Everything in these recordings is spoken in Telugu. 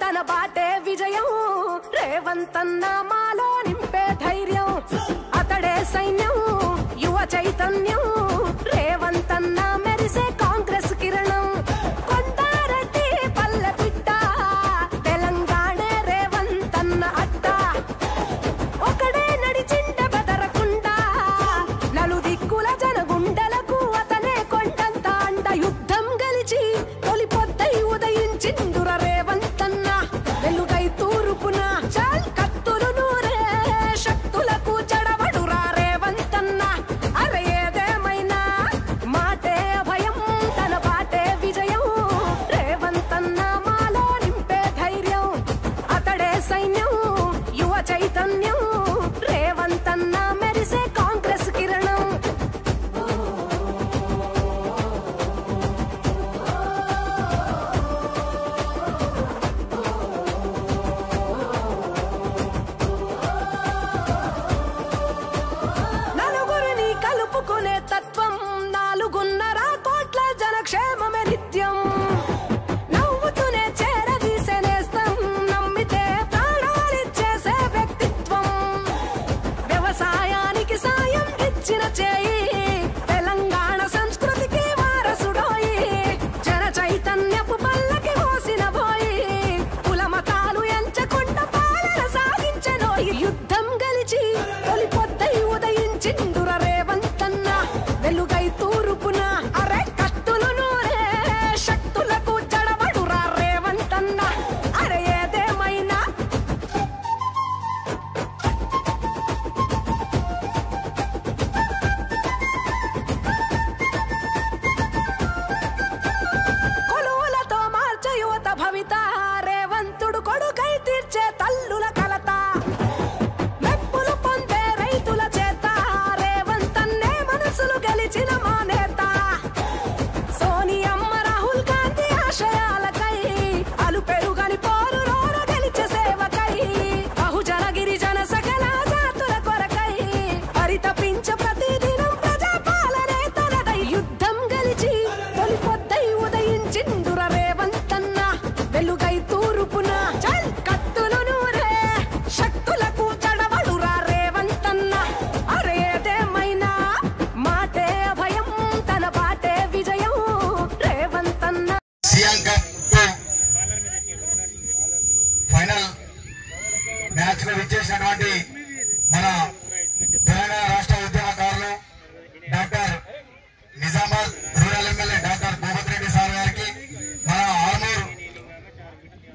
తన బాటే విజయం రేవంతన్న మాలో నింపే ధైర్యం అతడే సైన్యం యువ చైతన్యం రేవంతన్న మెరిసే కాంగ్రెస్ కిరణం కొండారెడ్డి పల్లె బిడ్డ తెలంగాణ రేవంతన్న అడ్డ ఒకడే నడిచిండ బెదరకుండా నలుదిక్కుల జనగుండలకు అతనే కొండంత అండ యుద్ధం గెలిచి తొలి పొద్దై ఉదయించిందుర రేవంతన్న వెలుగై తూర్పున చాల్ కత్తులు నూరే శక్తులకు జడవడురా రేవంతన్న అరే ఏదేమైనా మాటే భయం తన బాటే విజయం రేవంతన్న మాలో నింపే ధైర్యం అతడే సైన్యం యువ చైతన్యం రేవంతన్న మెరిసే కాంగ్రెస్ కిరణం నలుగురిని కలుపుకునే తత్వం 4.5 కోట్ల జనక్షేమమే నిత్యం నవ్వుతూనే చేరదీసే నేస్తం నమ్మితే ప్రాణాలిచ్చేసే వ్యక్తిత్వం వ్యవసాయానికి సాయం ఇచ్చిన చేయి తెలంగాణ సంస్కృతికి వారసుడోయి జన చైతన్యపు పల్లకి మోసిన పోయి కుల మతాలు ఎంచకుండా పాలన సాగించెనోయి యుద్ధం గెలిచి తొలి పొద్దై ఉదయించిందుర రేవంతన్న వెలుగై తూర్పున అరే కత్తులు నూరే శక్తులకు జడవడురా రేవంతన్న అరే ఏదేమైనా కొలువులతో మార్చే యువత భవిత రేవంతుడు కొడుకై తీర్చే తల్లుల కలత మెప్పులు పొందే రైతుల చేత రేవంతన్నే మనసులు గెలిచిన మా నేత సోనియమ్మ రాహుల్ గాంధీ ఆశయాలకై అలు పెరుగని పోరు రోర గెలిచే సేవకై బహుజన గిరిజన సకల జాతుల కొరకై పరితపించ ప్రతిదినం ప్రజాపాలనే తనదై యుద్ధం గెలిచి తొలి పొద్దై ఉదయించిందుర రేవంతన్న వెలుగై తూర్పున చల్ కత్తులు నూరే శక్తులకు జడవడురా రేవంతన్న అరే ఏదేమైనా మాటే భయం తన బాటే విజయం రేవంతన్న సీఎం కప్ ఫైనల్ మ్యాచ్ కు విచ్చేసినటువంటి మన తెలంగాణ రాష్ట్ర ఉద్యమకారులు doctor Nizamabad rural MLA doctor Bhupath Reddy sir గారికి మన ఆర్మూర్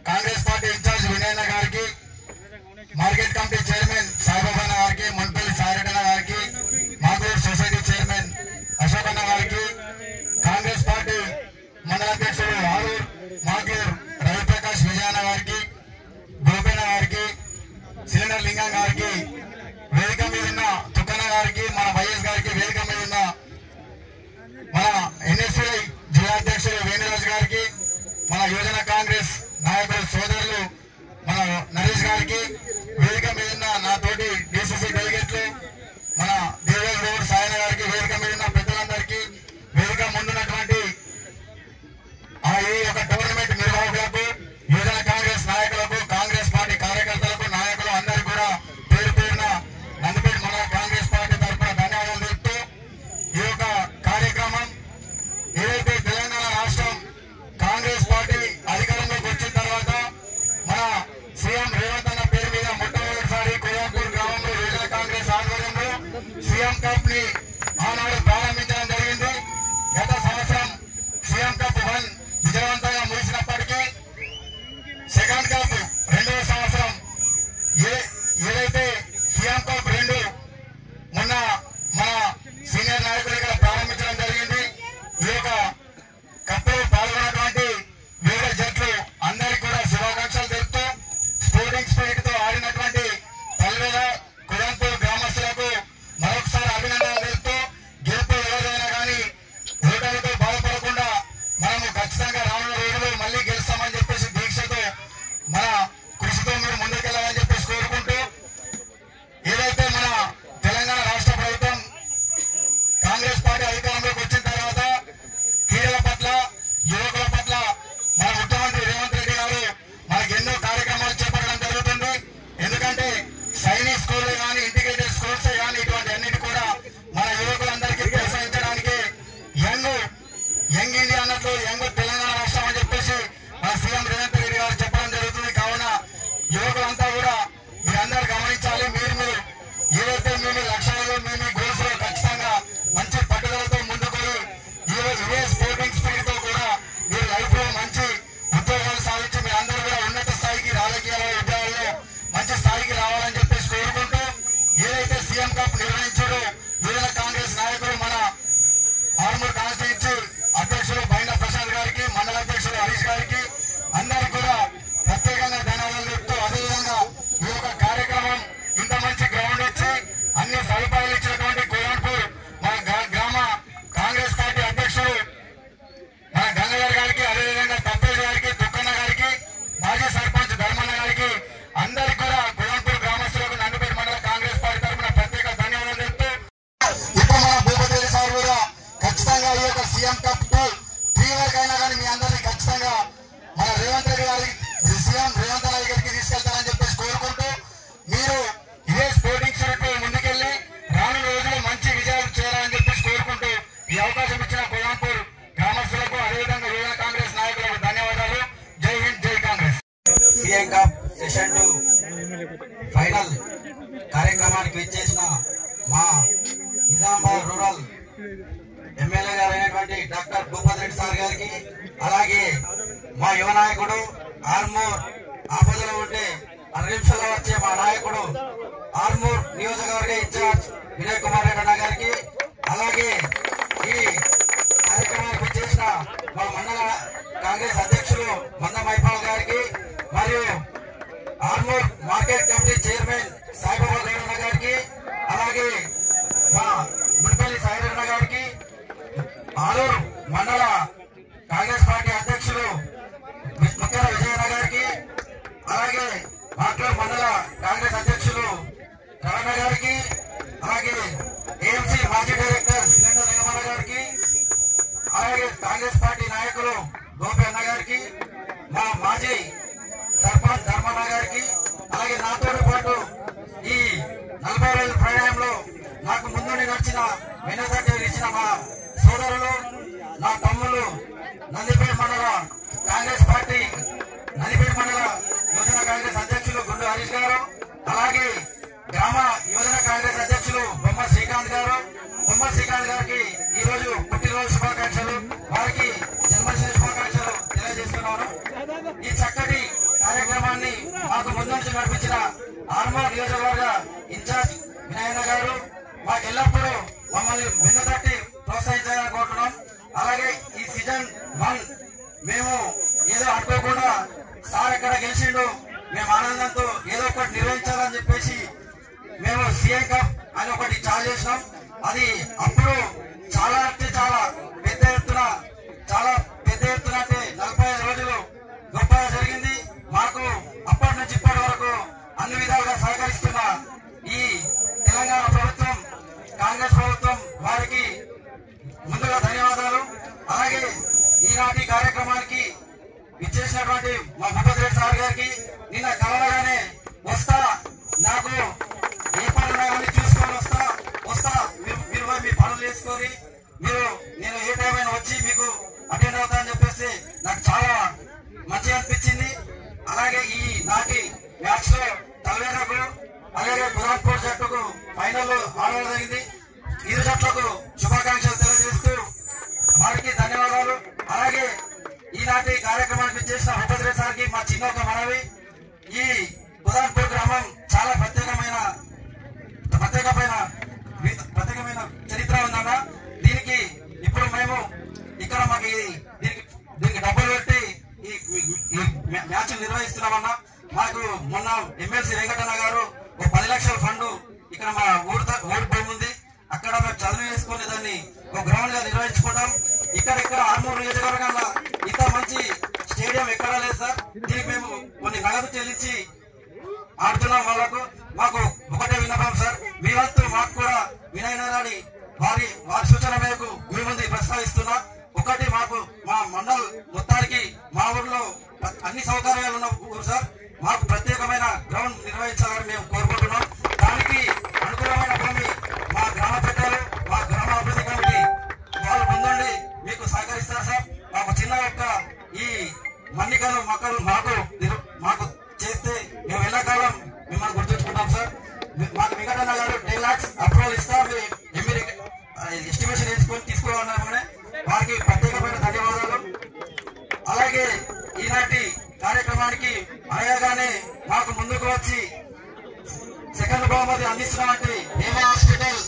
కాంగ్రెస్ పార్టీ ఇన్ఛార్జ్ వినయన్న గారికి మార్కెట్ కమిటీ చైర్మన్ సాయిబాబా గారికి మున్పల్లి సాయిరెడ్డి గారికి మాగూర్ సొసైటీ చైర్మన్ అశోక్ అన్న గారికి కాంగ్రెస్ పార్టీ మండల అధ్యక్షుడు ఆరూర్ మాగూర్ రవిప్రకాష్ విజయన్న గారికి గోపన్న గారికి సిలిండర్ లింగం గారికి వేదిక మీద ఉన్న తుక్కన్న గారికి మన వైఎస్ గారికి వేదిక మీద ఉన్న మన ఎన్ఎస్ఐ జిల్లా అధ్యక్షుడు వేణురాజు గారికి మన యువజన కాంగ్రెస్ నాయకులు సోదరులు మన నరేష్ గారికి వేదిక మీద ఉన్న నా తోటి డిసిసి డెలిగేట్లు మన దేవేష్ గౌడ్ సాయన గారికి వేదిక మీద ఉన్న పెద్దలందరికీ వేదిక ముందున్నటువంటి ఈ యొక్క టోర్నమెంట్ నిర్వాహకులకు యువజన కాంగ్రెస్ నాయకులకు కాంగ్రెస్ పార్టీ కార్యకర్తలకు నాయకులు అందరికీ కూడా పేరు పేరున నందిపేట మండల కాంగ్రెస్ పార్టీ తరఫున ధన్యవాదాలు చెప్తూ ఈ యొక్క కార్యక్రమం ఏదైతే తెలంగాణ రాష్ట్రం కాంగ్రెస్ పార్టీ అధికారంలోకి వచ్చిన తర్వాత మన సీఎం రేవంత్ అన్న పేరు మీద రిజిస్ట్రేషన్ టు ఫైనల్ కార్యక్రమానికి విచ్చేసిన మా నిజామాబాద్ రూరల్ ఎమ్మెల్యే గారు అయినటువంటి డాక్టర్ భూపతి రెడ్డి సార్ గారికి, అలాగే మా యువ నాయకుడు ఆర్మూర్ ఆపదలో ఉంటే 6 నిమిషాల్లో వచ్చే మా నాయకుడు ఆర్మూర్ నియోజకవర్గ ఇన్ఛార్జ్ వినయ్ కుమార్ రెడ్డి గారికి, అలాగే ఈ కార్యక్రమానికి వచ్చేసిన మా మండల కాంగ్రెస్ అధ్యక్షులు మంద మైపాల్ గారికి, మరియు Armoor market committee chairman Saibaba Gouranna గారికి, అలాగే మా ముడిపల్లి సాయిరన్న గారికి, ఆలూరు మండల కాంగ్రెస్ పార్టీ అధ్యక్షులు ముక్కల విజయన్న గారికి, అలాగే మాట్లూరు మండల కాంగ్రెస్ అధ్యక్షులు రవణ గారికి, అలాగే ఏఎంసీ మాజీ డైరెక్టర్ సిలిండర్ లింగమన్న గారికి, అలాగే కాంగ్రెస్ పార్టీ నాయకులు గోపి అన్న గారికి, మా మాజీ సర్పంచ్ ధర్మన్న గారికి, అలాగే నాతో పాటు ఈ 40 రోజుల ప్రయాణంలో నాకు ముందుండి నడిచిన వెనుదట్టి ఇచ్చిన మా సోదరులు, నా తమ్ముళ్ళు, నందిపేట మండల కాంగ్రెస్ పార్టీ నందిపేట మండల యువజన కాంగ్రెస్ అధ్యక్షులు గుండు హరీష్ గారు, అలాగే గ్రామ యువజన కాంగ్రెస్ అధ్యక్షులు బొమ్మ శ్రీకాంత్ గారు. బొమ్మ శ్రీకాంత్ గారికి ఈ రోజు పుట్టినరోజు శుభాకాంక్షలు, వారికి జన్మదిన శుభాకాంక్షలు తెలియజేస్తున్నాను. ఈ చక్కటి కార్యక్రమాన్ని మాకు ముందుంచి నడిపించిన ఆర్మూర్ నియోజకవర్గ ఇన్ఛార్జ్ వినయన్న గారు మాకు ఎల్లప్పుడూ మమ్మల్ని వెన్నుతట్టి ప్రోత్సహించాలని కోరుతున్నాం. అలాగే ఈ సీజన్ 1 మేము ఏదో అనుకోకుండా సార్ ఎక్కడ గెలిచిండు, మేము ఆనందంతో ఏదో ఒకటి నిర్వహించాలని చెప్పేసి మేము సీఎం కప్ అని ఒకటి చాలు చేసినాం. అది అప్పుడు చాలా అంటే చాలా పెద్ద ఎత్తున అంటే 45 రోజులు గొప్పగా జరిగింది. మాకు అప్పటి నుంచి ఇప్పటి వరకు అన్ని విధాలుగా సహకరిస్తున్న ఈ తెలంగాణ ప్రభుత్వం, కాంగ్రెస్ ప్రభుత్వం వారికి ముందుగా ధన్యవాదాలు. అలాగే ఈనాటి కార్యక్రమానికి విచ్చేసినటువంటి మా భూపతి రెడ్డి సార్ గారికి నిన్న కలవగానే వస్తా, నాకు ఏ పనులు ఉన్నాయని చూసుకొని వస్తా మీరు మీ పనులు చేసుకొని నేను ఏ టైం అయినా వచ్చి మీకు అటెండ్ అవుతా అని చెప్పేసి నాకు చాలా మంచిగా అనిపించింది. అలాగే ఈ నాటి మ్యాచ్ లో తలవేరకు అలాగే గురాన్పూర్ జట్టుకు ఫైనల్ ఆడడం జరిగింది. ఇరు జట్లకు శుభాకాంక్షలు తెలియజేస్తూ వారికి ధన్యవాదాలు. అలాగే ఈనాటి కార్యక్రమానికి చేసిన భూపతి రెడ్డి సార్కి మా చిన్న ఒక మనవి, ఈ గురాన్పూర్ గ్రామం చాలా ప్రత్యేకమైన చరిత్ర ఉందన్న. దీనికి ఇప్పుడు మేము ఇక్కడ మాకు దీనికి డబ్బులు పెట్టి ఈ మ్యాచ్ నిర్వహిస్తున్నామన్నా. మాకు మొన్న ఎమ్మెల్సీ వెంకటన్న గారు ఒక 10 లక్షల ఫండ్ ఇక్కడ మా ఊరి భూమి ఉంది, అక్కడ మేము చదువు వేసుకుని దాన్ని ఒక గ్రౌండ్ గా నిర్వహించుకుంటాం. ఇక్కడ ఆర్మూర్ నియోజకవర్గంలో ఇంత మంచి స్టేడియం ఎక్కడా లేదు సార్. దీనికి మేము కొన్ని నగదు చెల్లించి ఆడుతున్నాం. వాళ్ళకు మాకు ఒకటే విన్నపం సార్, మీ వంతు మాకు కూడా వినయనారాయణ వారి సూచన మేరకు మీ ముందు ప్రస్తావిస్తున్నా. ఒకటి మాకు మా మండల్ మొత్తానికి మా ఊర్లో అన్ని సౌకర్యాలు ఉన్న ఊరు సార్, మాకు ప్రత్యేకమైన గ్రౌండ్ నిర్వహించాలని మేము కోరుకుంటున్నాం. దానికి అనుకూలమైన భూమి మా గ్రామ పెద్దలు, మా గ్రామ అభివృద్ధి కమిటీ వాళ్ళు ముందుండి మీకు సహకరిస్తారు సార్. మాకు చిన్న యొక్క ఈ మన్నికలు మాకు చేస్తే మేము ఎల్లకాలం మిమ్మల్ని గుర్తుంచుకుంటాం సార్. మాకు వెంకటన్న గారు 10 lakhs అప్రూవల్ ఇస్తాం, ఎస్టిమేషన్ వేసుకొని తీసుకోవాలన్నామని వారికి ప్రత్యేకమైన ధన్యవాదాలు. అలాగే ఈనాటి కార్యక్రమానికి అనగానే మాకు ముందుకు వచ్చి సెకండ్ బహుమతి అందిస్తున్నామంటే హేమా హాస్పిటల్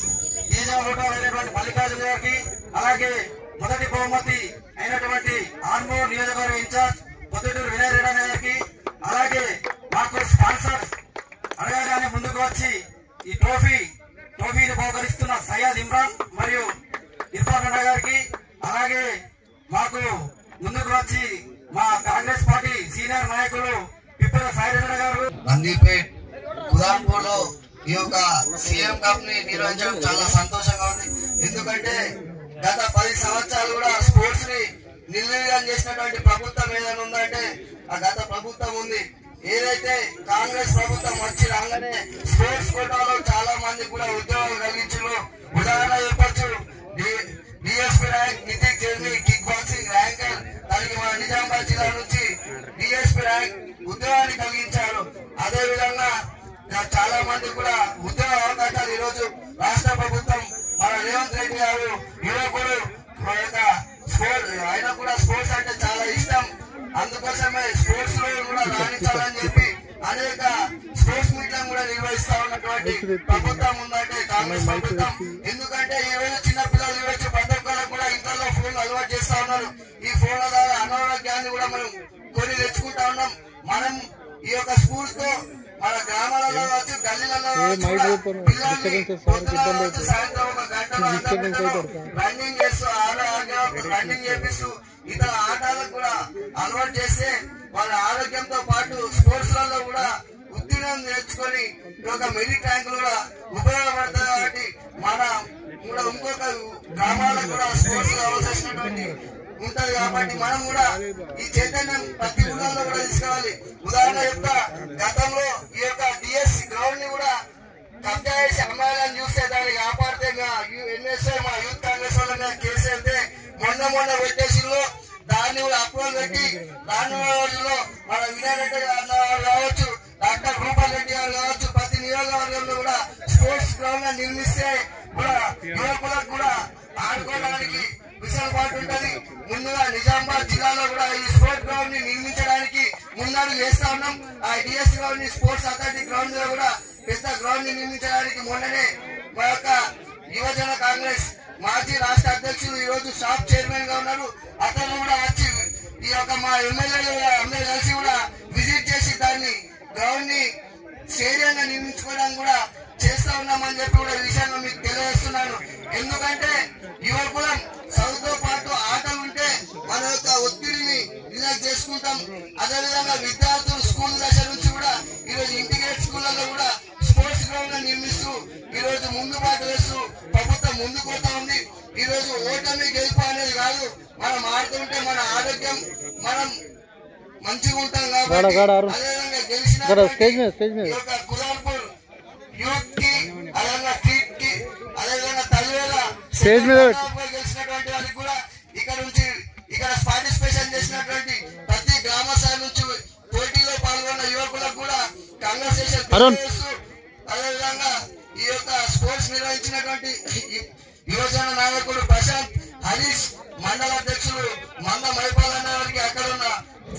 అయినటువంటి మల్లికార్జున గారికి, అలాగే మొదటి బహుమతి అయినటువంటి ఆర్మూర్ నియోజకవర్గ ఇన్ఛార్జ్ పొద్దుటూరు వినయ్ రెడ్డి గారికి, అలాగే మాకు స్పాన్సర్స్ అనగానే ముందుకు వచ్చి ఈ ట్రోఫీని బహుకరిస్తున్న సయ్యద్ ఇమ్రాన్ మరియు ఇర్ఫాన్ అన్న గారికి, అలాగే మాకు ముందుకు వచ్చి మా కాంగ్రెస్ పార్టీ సీనియర్ నాయకులు పిప్పల సాయిరెడ్డి గారు. నందిపేట్ గురాన్పూర్ లో ఈ యొక్క సీఎం కప్ ని నిర్వహించడం చాలా సంతోషంగా ఉంది. ఎందుకంటే గత 10 సంవత్సరాలు కూడా స్పోర్ట్స్ ని నిర్వీర్యం చేసినటువంటి ప్రభుత్వం ఏదైనా ఉందంటే ఆ గత ప్రభుత్వం ఉంది. ఏదైతే కాంగ్రెస్ ప్రభుత్వం వచ్చి రాగానే స్పోర్ట్స్ కోటాలో చాలా మంది కూడా ఉద్యోగాలు కలిగించారు. ఉదాహరణ చెప్పొచ్చు, డిఎస్పీ ర్యాంక్ నితిక్ జర్నీ కిక్ బాక్సింగ్ ర్యాంకర్, దానికి మన నిజామాబాద్ జిల్లా నుంచి డిఎస్పీ ఉద్యోగాన్ని కలిగించారు. అదే విధంగా చాలా మంది కూడా ఉద్యోగ అవకాశాలు ఈ రోజు రాష్ట్ర ప్రభుత్వం మన రేవంత్ రెడ్డి గారు యువకుడు ఆయన కూడా స్పోర్ట్స్ అంటే చాలా ఇష్టం. అందుకోసమే స్పోర్ట్స్ లో కూడా రాణించాలని చెప్పి అనేక స్పోర్ట్స్ మీట్లను కూడా నిర్వహిస్తా ఉన్నటువంటి ప్రభుత్వం ఉందంటే కాంగ్రెస్ ప్రభుత్వం. ఎందుకంటే ఈ రోజు చిన్నపిల్లలు చూడొచ్చు, ప్రతి ఒక్కరు కూడా ఇంట్లో ఫోన్లు అలవాటు చేస్తా ఉన్నారు. ఈ ఫోన్ల ద్వారా అనారోగ్యాన్ని కూడా మనం కొని తెచ్చుకుంటా ఉన్నాం. మనం ఈ యొక్క స్కూల్స్ తో మన గ్రామాలలో కావచ్చు, గల్లీలలో సాయంత్రం ఒక గంటలో రన్నింగ్ చేస్తూ రన్నింగ్ చేపిస్తూ ఇతర ఆటలకు కూడా అలవాటు చేస్తే వాళ్ళ ఆరోగ్యంతో పాటు స్పోర్ట్స్ లలో కూడా ఉత్తీర్ణం నేర్చుకొని ఒక మెరిట్ ర్యాంక్ కూడా ఉపయోగపడుతుంది. కాబట్టి మన కూడా ఇంకొక గ్రామాలకు కూడా స్పోర్ట్స్ అవసరమైనటువంటి ఉంటది. కాబట్టి మనం కూడా ఈ చైతన్యం ప్రతి ఊళ్ళలో కూడా తీసుకోవాలి. ఉదాహరణ చెప్తా, గతంలో ఈ యొక్క డిఎస్ గ్రౌండ్ ని కూడా కబ్జా చేసి అమ్మాయిలను చూస్తే దాన్ని కాపాడితే ఎన్ఎస్ఐ మా యూత్ కాంగ్రెస్ వాళ్ళ మీద కేసు వెళ్తే మొన్న పెట్టేసిలో దాన్ని కూడా అప్రూవల్ పెట్టి రానున్న రోజుల్లో మన వినయ్ రెడ్డి గారు కావచ్చు, డాక్టర్ రూపల్ రెడ్డి గారు కావచ్చు, ప్రతి నియోజకవర్గంలో కూడా స్పోర్ట్స్ గ్రౌండ్ నిర్మిస్తే కూడా యువకులకు కూడా ఆడుకోవడానికి విశాలపాటు ఉంటది. ముందుగా నిజామాబాద్ జిల్లాలో కూడా ఈ స్పోర్ట్స్ గ్రౌండ్ ని నిర్మించడానికి ముందడుగు వేస్తా ఉన్నాం. ఆ డిఎస్ గ్రౌండ్ ని స్పోర్ట్స్ అథారిటీ గ్రౌండ్ లో కూడా పెద్ద గ్రౌండ్ ని నిర్మించడానికి మొన్ననే మా యొక్క యువజన కాంగ్రెస్ మాజీ రాష్ట్ర అధ్యక్షులు ఈ రోజు షాప్ చైర్మన్ గా ఉన్నారు. అతను కూడా వచ్చి ఈ యొక్క మా ఎమ్మెల్యేలు అందరూ కలిసి కూడా విజిట్ చేసి దాన్ని గ్రౌండ్ ని స్టేడియంగా నిర్మించుకోవడానికి కూడా చేస్తా ఉన్నామని చెప్పి కూడా ఈ విషయాన్ని మీకు తెలియజేస్తున్నాను. ఎందుకంటే యువకులం చదువుతో పాటు ఆటలు ఉంటే మన యొక్క ఒత్తిడిని రిలాక్స్ చేసుకుంటాం. అదేవిధంగా విద్యార్థులు స్కూల్ దశ నుంచి కూడా ఈరోజు ఇంటిగ్రేట్ స్కూళ్లలో కూడా స్పోర్ట్స్ గ్రౌండ్ నిర్మిస్తూ ఈ రోజు ముందు బాటు వేస్తూ ప్రభుత్వం ముందుకు పోతా ఉంది. ఈ రోజు ఓటమి గెలుపు అనేది కాదు, మనం ఆడుతుంటే మన ఆరోగ్యం మనం మంచిగా ఉంటాం. కాబట్టి అదేవిధంగా గెలిచిన కులాల్పూర్ యూత్ కి అదేవిధంగా టీట్ కి అదేవిధంగా తల్లివేళ గెలిచినటువంటి వారికి కూడా ఇక్కడ పార్టిసిపేషన్ చేసినటువంటి ప్రతి గ్రామ స్థాయి నుంచి పోటీలో పాల్గొన్న యువకులకు కూడా కాంగ్రెస్ చేస్తూ అదేవిధంగా ఈ యొక్క స్పోర్ట్స్ నిర్వహించినటువంటి యువజన నాయకుడు ప్రశాంత్ హరీష్, మండల అధ్యక్షులు మంద మైపాలన్న వారికి అక్కడ ఉన్న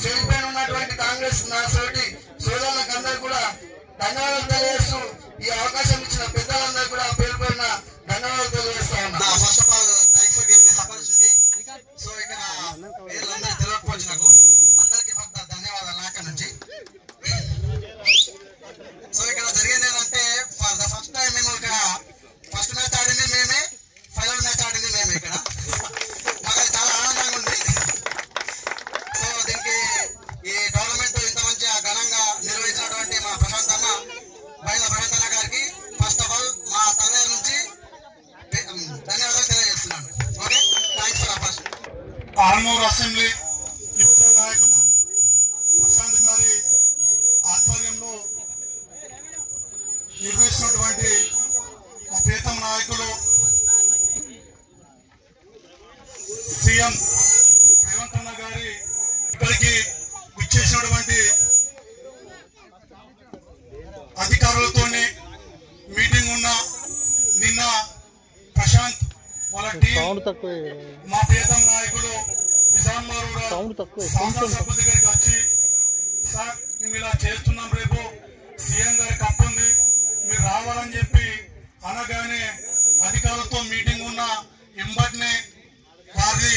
చెడిపోయిన ఉన్నటువంటి కాంగ్రెస్ నా సోటి సోదరులకు అందరూ కూడా ధన్యవాదాలు తెలియజేస్తూ ఈ అవకాశం ఇచ్చిన పెద్దలందరూ కూడా పేరు పేరున ధన్యవాదాలు తెలియజేస్తా ఉన్నా. First of all thanks for giving this opportunity. So ఇక్కడ పేర్లందరూ తెలియకపోవచ్చు నాకు, అందరికీ ఫస్ట్ ధన్యవాదాలు నాక నుంచి. సో ఇక్కడ జరిగేది ఏంటంటే ఫర్ ద ఫస్ట్ టైం మేము ఇక్కడ ఫస్ట్ మ్యాచ్ ఆడింది మేమే, ఫైనల్ మ్యాచ్ ఆడింది మేమే. ఇక్కడ మాకు అది చాలా ఆనందంగా ఉంది. సో దీనికి ఈ టోర్నమెంట్ ఇంత మంచిగా ఘనంగా నిర్వహించినటువంటి మా ప్రశాంత్ అన్న గారికి ఫస్ట్ ఆఫ్ ఆల్ మా తల్లి నుంచి ధన్యవాదాలు తెలియజేస్తున్నాను. Okay, thanks for opportunity. Armoor assembly యువత నాయకులు ప్రశాంత్ గారి ఆధ్వర్యంలో నిర్వహిస్తున్నటువంటి మా ప్రియతమ నాయకులు సీఎం రేవంత్ అన్న గారి ఇక్కడికి విచ్చేసినటువంటి అధికారులతోని మీటింగ్ ఉన్న నిన్న ప్రశాంత్ వాళ్ళ టీం మా ప్రియతమ నాయకులు నిజామాబాద్ శాసనసభ దగ్గరికి వచ్చి, సార్ మేము ఇలా చేస్తున్నాం, రేపు సీఎం గారి కప్పు ఉంది, మీరు రావాలని చెప్పి అనగానే అధికారులతో మీటింగ్ ఉన్న ఎంబటినే వారి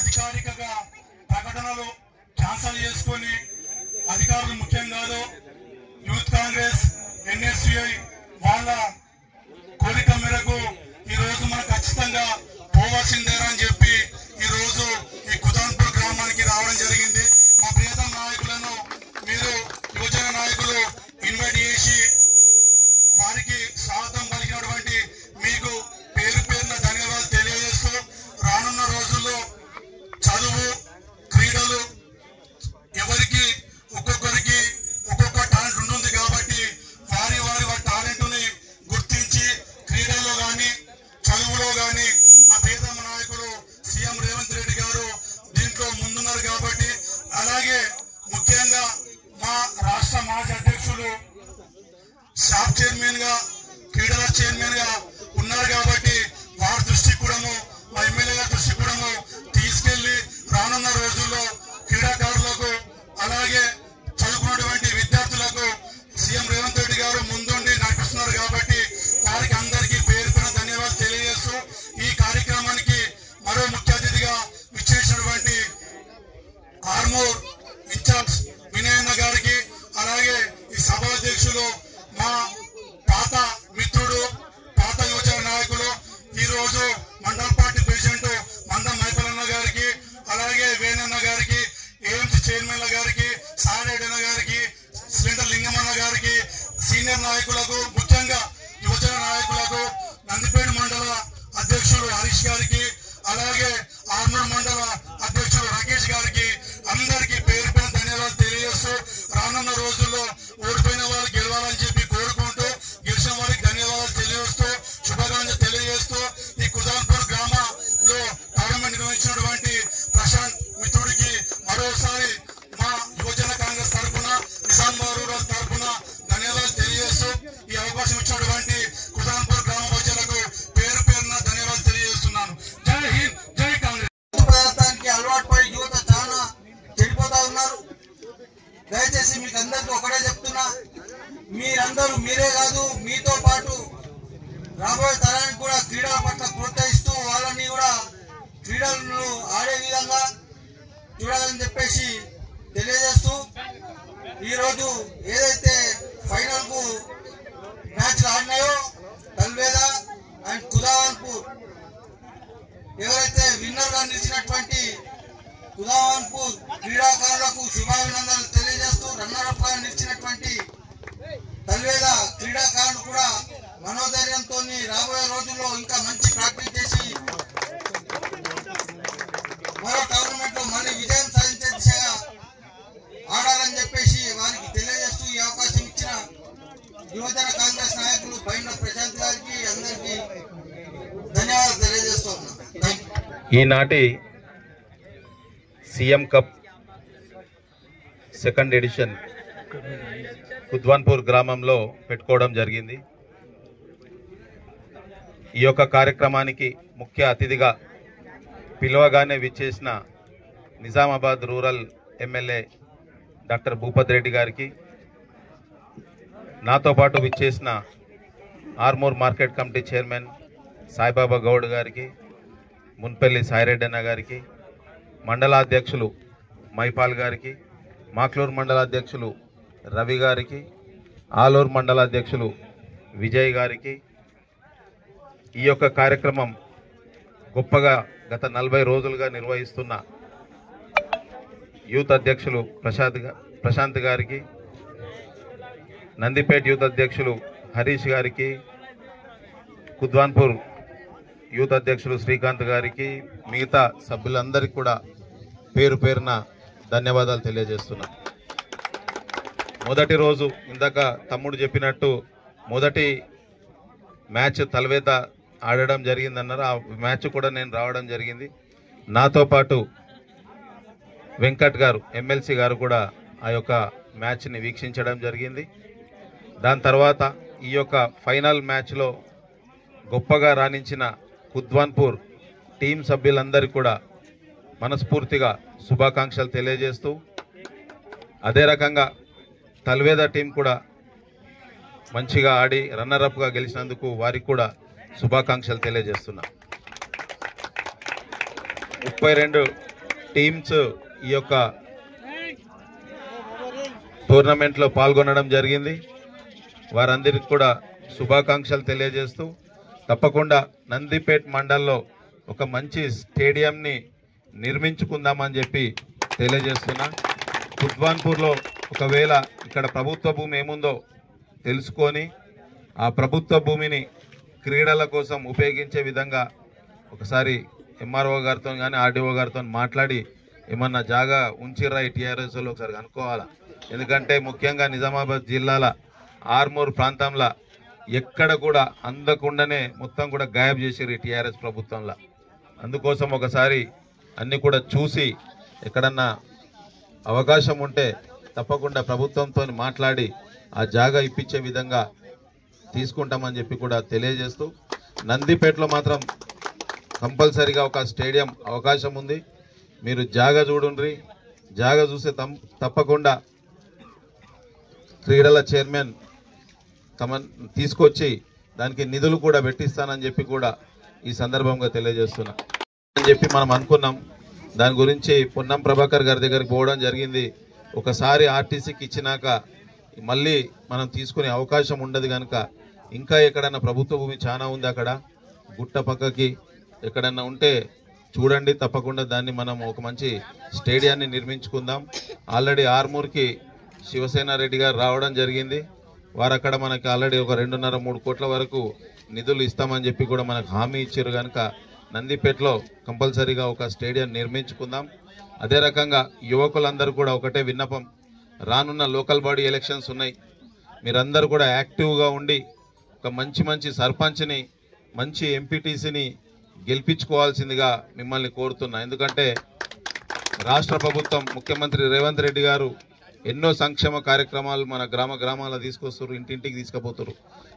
అధికారికంగా ప్రకటనలు క్యాన్సల్ చేసుకొని అధికారులు ముఖ్యం కాదు, యూత్ కాంగ్రెస్ ఎన్ఎస్యుఐ వాళ్ళ కోరిక మేరకు ఈ రోజు మనం ఖచ్చితంగా పోవాల్సిందేనని చెప్పి ఈ రోజు ఈ కుదాన్పూర్ గ్రామానికి రావడం జరిగింది. మా ప్రియతమ నాయకులను మీరు యువజన నాయకులు ఇన్వైట్ చేసి వారికి స్వాగతం పలికినటువంటి మీకు పేరు పేరున ధన్యవాదాలు తెలియజేస్తూ, రానున్న రోజుల్లో చదువు క్రీడలు ఎవరికి ఒక్కొక్కరికి ఒక్కొక్క టాలెంట్ ఉంటుంది కాబట్టి వారి టాలెంట్ ని గుర్తించి క్రీడల్లో గాని చదువులో గాని మా ప్రియతమ నాయకులు మాజీ అధ్యక్షులు షాప్ చైర్మన్ గా క్రీడల చైర్మన్ గా ఉన్నారు కాబట్టి వారి దృష్టి కూడాను మా ఎమ్మెల్యే గారి దృష్టి కూడాను తీసుకెళ్లి రానున్న రోజుల్లో క్రీడాకారులకు అలాగే చదువుకున్నటువంటి విద్యార్థులకు సీఎం రేవంత్ రెడ్డి గారు ముందుండి నడిపిస్తున్నారు కాబట్టి వారికి అందరికీ పేరుపైన ధన్యవాదాలు తెలియజేస్తూ ఈ కార్యక్రమానికి మరో ముఖ్య అతిథిగా విచ్చేసినటువంటి ఆర్మూర్ ఇన్ఛార్జ్ వినయన్న గారికి అలాగే ఈ సభ అధ్యక్షులు మా పాత మిత్రుడు పాత యువజన నాయకులు ఈ రోజు మండల పార్టీ ప్రెసిడెంట్ మందం మైపలన్న గారికి అలాగే వేణన్న గారికి ఏఎంసీ చైర్మన్ల గారికి సారెడ్డన్న గారికి సిలిండర్ లింగమన్న గారికి సీనియర్ నాయకులకు ముఖ్యంగా యువజన నాయకులకు నందిపేట మండల అధ్యక్షులు హరీష్ గారికి అలాగే ఆర్మూర్ మండల అధ్యక్షులు రాకేష్ గారికి అందరికీ పేరు పైన ధన్యవాదాలు తెలియజేస్తూ రానున్న రోజుల్లో ఓడిపోయిన వాళ్ళు గెలవాలని చెప్పి కోరుకుంటూ గెలిచిన వారికి ధన్యవాదాలు తెలియజేస్తూ శుభాకాంక్షలు తెలియజేస్తూ ఈ కుదాన్పూర్ గ్రామంలో టోర్నమెంట్ నిర్వహించినటువంటి ప్రశాంత్ మిత్రుడికి మరోసారి మా యువజన కాంగ్రెస్ తరఫున నిజామాబాద్ తరఫున ధన్యవాదాలు తెలియజేస్తూ ఈ అవకాశం ఇచ్చినటువంటి కుదాన్పూర్ గ్రామ ప్రజలకు పేరు పేరున ధన్యవాదాలు తెలియజేస్తున్నాను. జై హింద్, జై కాంగ్రెస్. పదార్థానికి అలవాటు పడి యువత చాలా చెడిపోతా ఉన్నారు. దయచేసి మీకు అందరికీ ఒకటే చెప్తున్నా, మీరందరూ మీరే కాదు మీతో పాటు రాబోయే తరానికి కూడా క్రీడల పట్ల ప్రోత్సహిస్తూ వాళ్ళని కూడా క్రీడలను ఆడే విధంగా చూడాలని చెప్పేసి తెలియజేస్తూ ఈరోజు ఏదైతే ఫైనల్ కు మ్యాచ్లు ఆడినాయో తల్వేద అండ్ కుదావన్పూర్ ఎవరైతే విన్నర్ గా నిలిచినటువంటి కుదావన్పూర్ క్రీడాకారులకు శుభాభినందనలు తెలియజేస్తూ రన్నర్ అప్ గా నిలిచినటువంటి తల్వేద క్రీడాకారులు కూడా మనోధైర్యంతో రాబోయే రోజుల్లో ఇంకా మంచి ప్రాక్టీస్ చేసి మరో టోర్నమెంట్ లో మళ్ళీ విజయం సాధించే దిశగా ఆడాలని చెప్పేసి వారికి తెలియజేస్తూ ఈ అవకాశం ఇచ్చిన యువజన కాంగ్రెస్ నాయకులు పైన ప్రశాంత్ గారికి అందరికీ ధన్యవాదాలు తెలియజేస్తూ ఉన్నాను. ఈనాటి CM cup second edition Kudwanpur గ్రామంలో పెట్టుకోవడం జరిగింది. ఈ యొక్క కార్యక్రమానికి ముఖ్య అతిథిగా పిలవగానే విచ్చేసిన Nizamabad rural MLA doctor Bhupath Reddy గారికి, నాతో పాటు విచ్చేసిన Armoor market committee chairman Saibaba Goud గారికి, మున్పల్లి సాయిరెడ్డన్న గారికి, మండలాధ్యక్షులు మైపాల్ గారికి, మాక్లూరు మండలాధ్యక్షులు రవి గారికి, ఆలూరు మండలాధ్యక్షులు విజయ్ గారికి, ఈ యొక్క కార్యక్రమం గొప్పగా గత 40 రోజులుగా నిర్వహిస్తున్న యూత్ అధ్యక్షులు ప్రశాంత్ గారికి, నందిపేట్ యూత్ అధ్యక్షులు హరీష్ గారికి, కుద్వాన్పూర్ యూత్ అధ్యక్షులు శ్రీకాంత్ గారికి, మిగతా సభ్యులందరికీ కూడా పేరు పేరున ధన్యవాదాలు తెలియజేస్తున్నాను. మొదటి రోజు ఇందాక తమ్ముడు చెప్పినట్టు మొదటి మ్యాచ్ తలవేత ఆడడం జరిగిందన్నారు. ఆ మ్యాచ్ కూడా నేను రావడం జరిగింది. నాతో పాటు వెంకట్ గారు ఎమ్మెల్సీ గారు కూడా ఆ యొక్క మ్యాచ్ని వీక్షించడం జరిగింది. దాని తర్వాత ఈ యొక్క ఫైనల్ మ్యాచ్లో గొప్పగా రాణించిన కుద్వాన్పూర్ టీం సభ్యులందరికీ కూడా మనస్ఫూర్తిగా శుభాకాంక్షలు తెలియజేస్తూ, అదే రకంగా తల్వేద టీం కూడా మంచిగా ఆడి రన్నరప్గా గెలిచినందుకు వారికి కూడా శుభాకాంక్షలు తెలియజేస్తున్నా. 32 టీమ్స్ ఈ యొక్క టోర్నమెంట్లో పాల్గొనడం జరిగింది. వారందరికీ కూడా శుభాకాంక్షలు తెలియజేస్తూ, తప్పకుండా నందిపేట్ మండల్లో ఒక మంచి స్టేడియంని నిర్మించుకుందామని చెప్పి తెలియజేస్తున్నా. కుద్వాన్పూర్లో ఒకవేళ ఇక్కడ ప్రభుత్వ భూమి ఏముందో తెలుసుకొని ఆ ప్రభుత్వ భూమిని క్రీడల కోసం ఉపయోగించే విధంగా ఒకసారి ఎంఆర్ఓ గారితో కానీ ఆర్డీఓ గారితో మాట్లాడి ఏమన్నా జాగా ఉంచిర్రా ఈ టీఆర్ఎస్లో ఒకసారి కనుక్కోవాలా. ఎందుకంటే ముఖ్యంగా నిజామాబాద్ జిల్లాల ఆర్మూర్ ప్రాంతంలో ఎక్కడ కూడా అందకుండానే మొత్తం కూడా గాయబ్ చేసిర్రు ఈ టీఆర్ఎస్ ప్రభుత్వంలో. అందుకోసం ఒకసారి అన్ని కూడా చూసి ఎక్కడన్నా అవకాశం ఉంటే తప్పకుండా ప్రభుత్వంతో మాట్లాడి ఆ జాగా ఇప్పించే విధంగా తీసుకుంటామని చెప్పి కూడా తెలియజేస్తూ, నందిపేటలో మాత్రం కంపల్సరీగా ఒక స్టేడియం అవకాశం ఉంది. మీరు జాగా చూడండి, జాగా చూస్తే తప్పకుండా క్రీడల చైర్మన్ తీసుకొచ్చి దానికి నిధులు కూడా పెట్టిస్తానని చెప్పి కూడా ఈ సందర్భంగా తెలియజేస్తున్నా అని చెప్పి మనం అనుకున్నాం. దాని గురించి పొన్నం ప్రభాకర్ గారి దగ్గరికి పోవడం జరిగింది. ఒకసారి ఆర్టీసీకి ఇచ్చినాక మళ్ళీ మనం తీసుకునే అవకాశం ఉండదు కనుక ఇంకా ఎక్కడన్నా ప్రభుత్వ భూమి చాలా ఉంది, అక్కడ గుట్ట పక్కకి ఎక్కడన్నా ఉంటే చూడండి, తప్పకుండా దాన్ని మనం ఒక మంచి స్టేడియాన్ని నిర్మించుకుందాం. ఆల్రెడీ ఆర్మూర్కి శివసేన రెడ్డి గారు రావడం జరిగింది. వారు అక్కడ మనకి ఆల్రెడీ ఒక 2.5-3 కోట్ల వరకు నిధులు ఇస్తామని చెప్పి కూడా మనకు హామీ ఇచ్చారు కనుక నందిపేటలో కంపల్సరీగా ఒక స్టేడియం నిర్మించుకుందాం. అదే రకంగా యువకులందరూ కూడా ఒకటే విన్నపం, రానున్న లోకల్ బాడీ ఎలక్షన్స్ ఉన్నాయి, మీరందరూ కూడా యాక్టివ్గా ఉండి ఒక మంచి సర్పంచ్ని, మంచి ఎంపీటీసీని గెలిపించుకోవాల్సిందిగా మిమ్మల్ని కోరుతున్నా. ఎందుకంటే రాష్ట్ర ప్రభుత్వం ముఖ్యమంత్రి రేవంత్ రెడ్డి గారు ఎన్నో సంక్షేమ కార్యక్రమాలు మన గ్రామాల తీసుకొస్తారు, ఇంటింటికి తీసుకుపోతారు.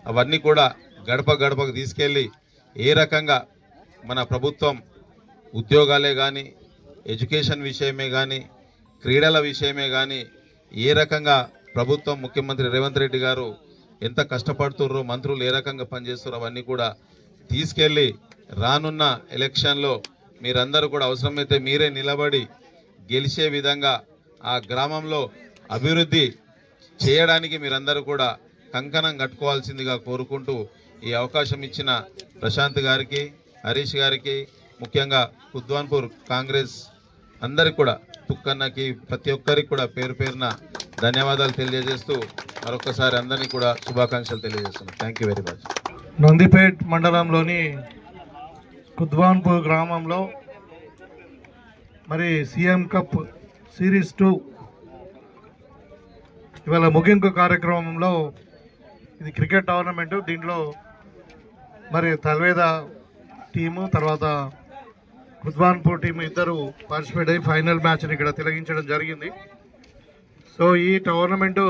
అవన్నీ కూడా గడపకు తీసుకెళ్ళి ఏ రకంగా మన ప్రభుత్వం ఉద్యోగాలే కానీ, ఎడ్యుకేషన్ విషయమే కానీ, క్రీడల విషయమే కానీ ఏ రకంగా ప్రభుత్వం ముఖ్యమంత్రి రేవంత్ రెడ్డి గారు ఎంత కష్టపడుతుర్రో, మంత్రులు ఏ రకంగా పనిచేస్తారో అవన్నీ కూడా తీసుకెళ్ళి రానున్న ఎలక్షన్లో మీరందరూ కూడా అవసరమైతే మీరే నిలబడి గెలిచే విధంగా ఆ గ్రామంలో అభివృద్ధి చేయడానికి మీరందరూ కూడా కంకణం కట్టుకోవాల్సిందిగా కోరుకుంటూ ఈ అవకాశం ఇచ్చిన ప్రశాంత్ గారికి, హరీష్ గారికి, ముఖ్యంగా కుద్వాన్పూర్ కాంగ్రెస్ అందరికి కూడా, తుక్కన్నకి, ప్రతి ఒక్కరికి కూడా పేరు పేరున ధన్యవాదాలు తెలియజేస్తూ మరొకసారి అందరినీ కూడా శుభాకాంక్షలు తెలియజేస్తున్నాను. Thank you very much. Nandipet మండలంలోని కుద్వాన్పూర్ గ్రామంలో మరి సీఎం కప్ సిరీస్ 2 ఇవాళ ముగింపు కార్యక్రమంలో ఇది క్రికెట్ టోర్నమెంటు. దీంట్లో మరి తల్వేద టీము తర్వాత కుద్వాన్పూర్ టీము ఇద్దరు పార్టిసిపేట్ అయ్యి ఫైనల్ మ్యాచ్ని ఇక్కడ తిలగించడం జరిగింది. సో ఈ టోర్నమెంటు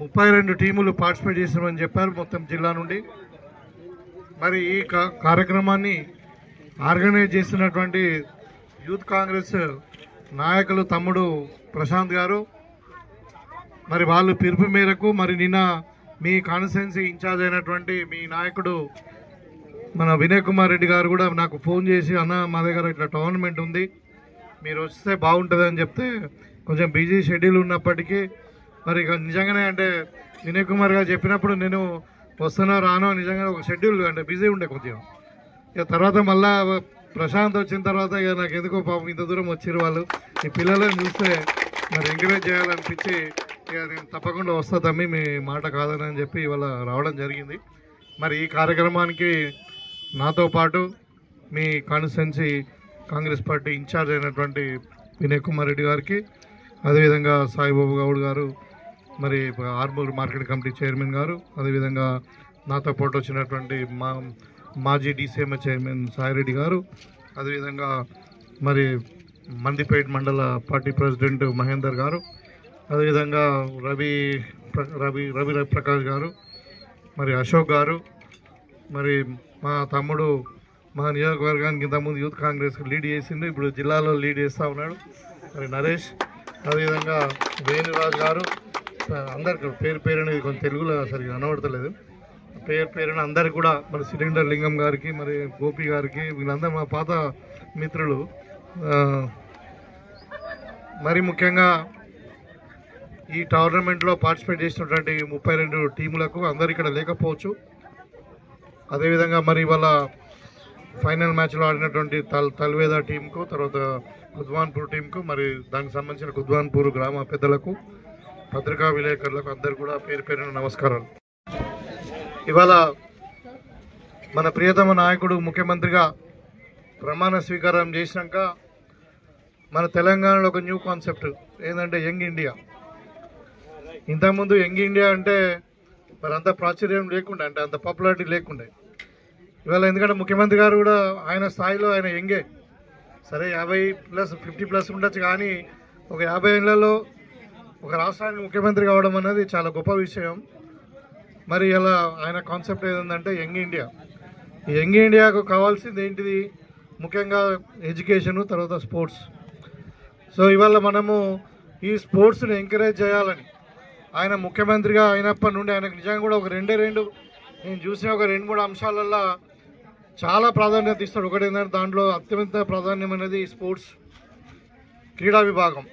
32 టీములు పార్టిసిపేట్ చేస్తామని చెప్పారు మొత్తం జిల్లా నుండి. మరి ఈ కార్యక్రమాన్ని ఆర్గనైజ్ చేస్తున్నటువంటి యూత్ కాంగ్రెస్ నాయకులు తమ్ముడు ప్రశాంత్ గారు, మరి వాళ్ళు పిలుపు మేరకు మరి నిన్న మీ కాన్స్టిట్యున్సీ ఇన్ఛార్జ్ అయినటువంటి మీ నాయకుడు మన వినయ్ కుమార్ రెడ్డి గారు కూడా నాకు ఫోన్ చేసి, అన్న మా దగ్గర ఇట్లా టోర్నమెంట్ ఉంది, మీరు వస్తే బాగుంటుంది అని చెప్తే, కొంచెం బిజీ షెడ్యూల్ ఉన్నప్పటికీ మరి నిజంగానే అంటే వినయ్ కుమార్ గారు చెప్పినప్పుడు నేను వస్తున్నా రాను నిజంగా ఒక షెడ్యూల్ అంటే బిజీ ఉండే కొద్దిగా. ఇక తర్వాత మళ్ళా ప్రశాంత్ వచ్చిన తర్వాత ఇక నాకు ఎందుకో పాపం ఇంత దూరం వచ్చారు వాళ్ళు, ఈ పిల్లలను చూస్తే మరి ఎంకరేజ్ చేయాలనిపించి ఇక నేను తప్పకుండా వస్తా తమ్మి, మీ మాట కాదని చెప్పి ఇవాళ రావడం జరిగింది. మరి ఈ కార్యక్రమానికి నాతో పాటు మీ కాన్స్టిట్యున్సీ కాంగ్రెస్ పార్టీ ఇన్ఛార్జ్ అయినటువంటి వినయ్ కుమార్ రెడ్డి గారికి, అదేవిధంగా సాయిబాబు గౌడ్ గారు, మరి ఆర్మూర్ మార్కెట్ కమిటీ చైర్మన్ గారు, అదేవిధంగా నాతో పాటు వచ్చినటువంటి మాజీ డీసీఎంఏ చైర్మన్ సాయిరెడ్డి గారు, అదేవిధంగా మరి మందిపేట్ మండల పార్టీ ప్రెసిడెంట్ మహేందర్ గారు, అదేవిధంగా రవి ప్రకాష్ గారు, మరి అశోక్ గారు, మరి మా తమ్ముడు మా నియోజకవర్గానికి ఇంతకుముందు యూత్ కాంగ్రెస్ లీడ్ చేసిండు, ఇప్పుడు జిల్లాలో లీడ్ చేస్తూ ఉన్నాడు మరి నరేష్, అదేవిధంగా వేణురాజు గారు, అందరికి పేరు అనేది కొంచెం తెలుగులో సరిగ్గా కనబడతలేదు, పేరున అందరికి కూడా మరి సిలిండర్ లింగం గారికి, మరి గోపి గారికి, వీళ్ళందరూ మా పాత మిత్రులు. మరి ముఖ్యంగా ఈ టోర్నమెంట్లో పార్టిసిపేట్ చేసినటువంటి 32 టీములకు అందరు ఇక్కడ లేకపోవచ్చు. అదేవిధంగా మరి ఇవాళ ఫైనల్ మ్యాచ్లో ఆడినటువంటి తల్వేద టీంకు, తర్వాత కుద్వాన్పూర్ టీంకు, మరి దానికి సంబంధించిన కుద్వాన్పూర్ గ్రామ పెద్దలకు, పత్రికా విలేకరులకు అందరు కూడా పేరు పేరున నమస్కారాలు. ఇవాళ మన ప్రియతమ నాయకుడు ముఖ్యమంత్రిగా ప్రమాణ స్వీకారం చేసినాక మన తెలంగాణలో ఒక న్యూ కాన్సెప్ట్ ఏంటంటే యంగ్ ఇండియా. ఇంతకుముందు యంగ్ ఇండియా అంటే మరి అంత ప్రాచుర్యం లేకుండే, అంటే అంత పాపులారిటీ లేకుండే. ఇవాళ ఎందుకంటే ముఖ్యమంత్రి గారు కూడా ఆయన స్థాయిలో ఆయన యంగే, సరే 50+, 50+ ఉండొచ్చు, కానీ ఒక 50 ఏళ్లలో ఒక రాష్ట్రానికి ముఖ్యమంత్రి కావడం అనేది చాలా గొప్ప విషయం. మరి ఇలా ఆయన కాన్సెప్ట్ ఏంటంటే యంగ్ ఇండియా. ఈ యంగ్ ఇండియాకు కావాల్సింది ఏంటిది? ముఖ్యంగా ఎడ్యుకేషను, తర్వాత స్పోర్ట్స్. సో ఇవాళ మనము ఈ స్పోర్ట్స్ని ఎంకరేజ్ చేయాలని ఆయన ముఖ్యమంత్రిగా అయినప్పటి నుండి ఆయనకు నిజంగా కూడా ఒక నేను చూసిన ఒక 2-3 అంశాలల్లో చాలా ప్రాధాన్యత ఇస్తాడు. ఒకటి ఏంటంటే దాంట్లో అత్యంత ప్రాధాన్యం అనేది స్పోర్ట్స్, క్రీడా విభాగం.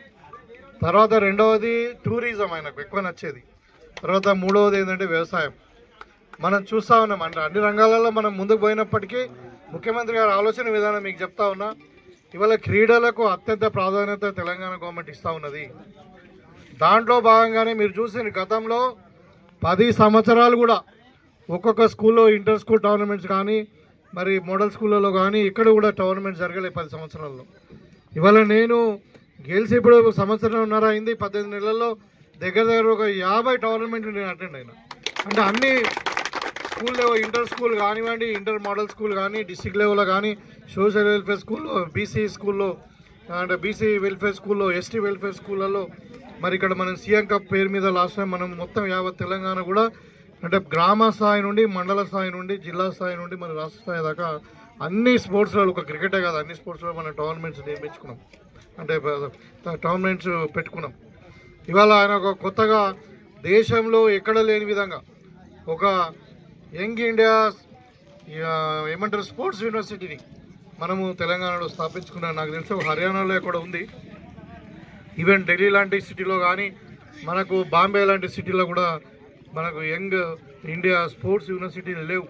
తర్వాత రెండవది టూరిజం ఆయనకు ఎక్కువ నచ్చేది. తర్వాత మూడవది ఏంటంటే వ్యవసాయం. మనం చూస్తూ ఉన్నాం అంటే అన్ని రంగాలలో మనం ముందుకు పోయినప్పటికీ ముఖ్యమంత్రి గారి ఆలోచన విధానం మీకు చెప్తా ఉన్నా. ఇవాళ క్రీడలకు అత్యంత ప్రాధాన్యత తెలంగాణ గవర్నమెంట్ ఇస్తూ ఉన్నది. దాంట్లో భాగంగానే మీరు చూసిన గతంలో 10 సంవత్సరాలు కూడా ఒక్కొక్క స్కూల్లో ఇంటర్ స్కూల్ టోర్నమెంట్స్ కానీ మరి మోడల్ స్కూళ్ళలో కానీ ఇక్కడ కూడా టోర్నమెంట్స్ జరగలేదు 10 సంవత్సరాల్లో. ఇవాళ నేను గెలిచి ఇప్పుడు 1.5 సంవత్సరం అయింది. 18 నెలల్లో దగ్గర ఒక 50 టోర్నమెంట్లు నేను అటెండ్ అయినా. అంటే అన్ని స్కూల్ లెవెల్, ఇంటర్ స్కూల్ కానివ్వండి, ఇంటర్ మోడల్ స్కూల్ కానీ, డిస్టిక్ లెవెల్లో కానీ, సోషల్ వెల్ఫేర్ స్కూల్లో, బీసీ స్కూల్లో అంటే బీసీ వెల్ఫేర్ స్కూల్లో, ఎస్టీ వెల్ఫేర్ స్కూళ్ళలో మరి ఇక్కడ మనం సీఎం కప్ పేరు మీద లాస్ట్ టైం మనం మొత్తం యావత్ తెలంగాణ కూడా అంటే గ్రామ స్థాయి నుండి, మండల స్థాయి నుండి, జిల్లా స్థాయి నుండి మన రాష్ట్ర స్థాయి దాకా అన్ని స్పోర్ట్స్లో, ఒక క్రికెటే కాదు అన్ని స్పోర్ట్స్లో మనం టోర్నమెంట్స్ నిర్మించుకున్నాం, అంటే టోర్నమెంట్స్ పెట్టుకున్నాం. ఇవాళ ఆయన ఒక కొత్తగా దేశంలో ఎక్కడ లేని విధంగా ఒక యంగ్ ఇండియా ఏమంటారు స్పోర్ట్స్ యూనివర్సిటీని మనము తెలంగాణలో స్థాపించుకున్నాం. నాకు తెలిసి హర్యానాలో ఎక్కడ ఉంది. ఈవెన్ ఢిల్లీ లాంటి సిటీలో కానీ, మనకు బాంబే లాంటి సిటీలో కూడా మనకు యంగ్ ఇండియా స్పోర్ట్స్ యూనివర్సిటీలు లేవు.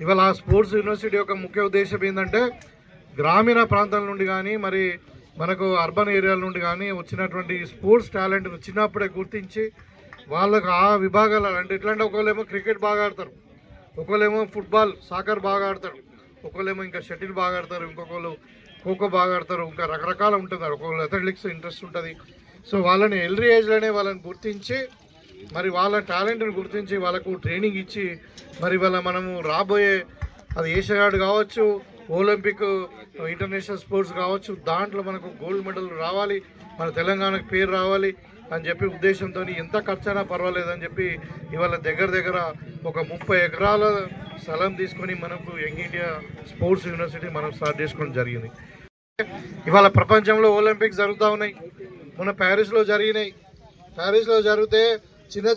ఇవాళ ఆ స్పోర్ట్స్ యూనివర్సిటీ యొక్క ముఖ్య ఉద్దేశం ఏంటంటే గ్రామీణ ప్రాంతాల నుండి కానీ మరి మనకు అర్బన్ ఏరియాల నుండి కానీ వచ్చినటువంటి స్పోర్ట్స్ టాలెంట్ను చిన్నప్పుడే గుర్తించి వాళ్ళకు ఆ విభాగాలు అంటే ఎట్లంటే ఒకళ్ళేమో క్రికెట్ బాగా ఆడతారు, ఒకళ్ళేమో ఫుట్బాల్ సాకర్ బాగా ఆడతారు, ఒకళ్ళేమో ఇంకా షటిల్ బాగా ఆడతారు, ఇంకొకళ్ళు ఖోఖో బాగా ఆడతారు, ఇంకా రకరకాలు ఉంటున్నారు, ఒకళ్ళు అథ్లెటిక్స్ ఇంట్రెస్ట్ ఉంటుంది. సో వాళ్ళని ఎల్డీ ఏజ్లోనే వాళ్ళని గుర్తించి మరి వాళ్ళ టాలెంట్ని గుర్తించి వాళ్ళకు ట్రైనింగ్ ఇచ్చి మరి వాళ్ళ మనము రాబోయే అది ఏషియాడ్ కావచ్చు, ఒలింపిక్, ఇంటర్నేషనల్ స్పోర్ట్స్ కావచ్చు, దాంట్లో మనకు గోల్డ్ మెడల్ రావాలి, మన తెలంగాణకు పేరు రావాలి అని చెప్పి ఉద్దేశంతో ఎంత ఖర్చైనా పర్వాలేదని చెప్పి ఇవాళ దగ్గర ఒక 30 ఎకరాల స్థలం తీసుకొని మనకు యంగ్ ఇండియా స్పోర్ట్స్ యూనివర్సిటీ మనం స్టార్ట్ చేసుకోవడం జరిగింది. ఇవాళ ప్రపంచంలో ఒలింపిక్స్ జరుగుతూ ఉన్నాయి. మొన్న ప్యారిస్లో జరిగినాయి. ప్యారిస్లో జరిగితే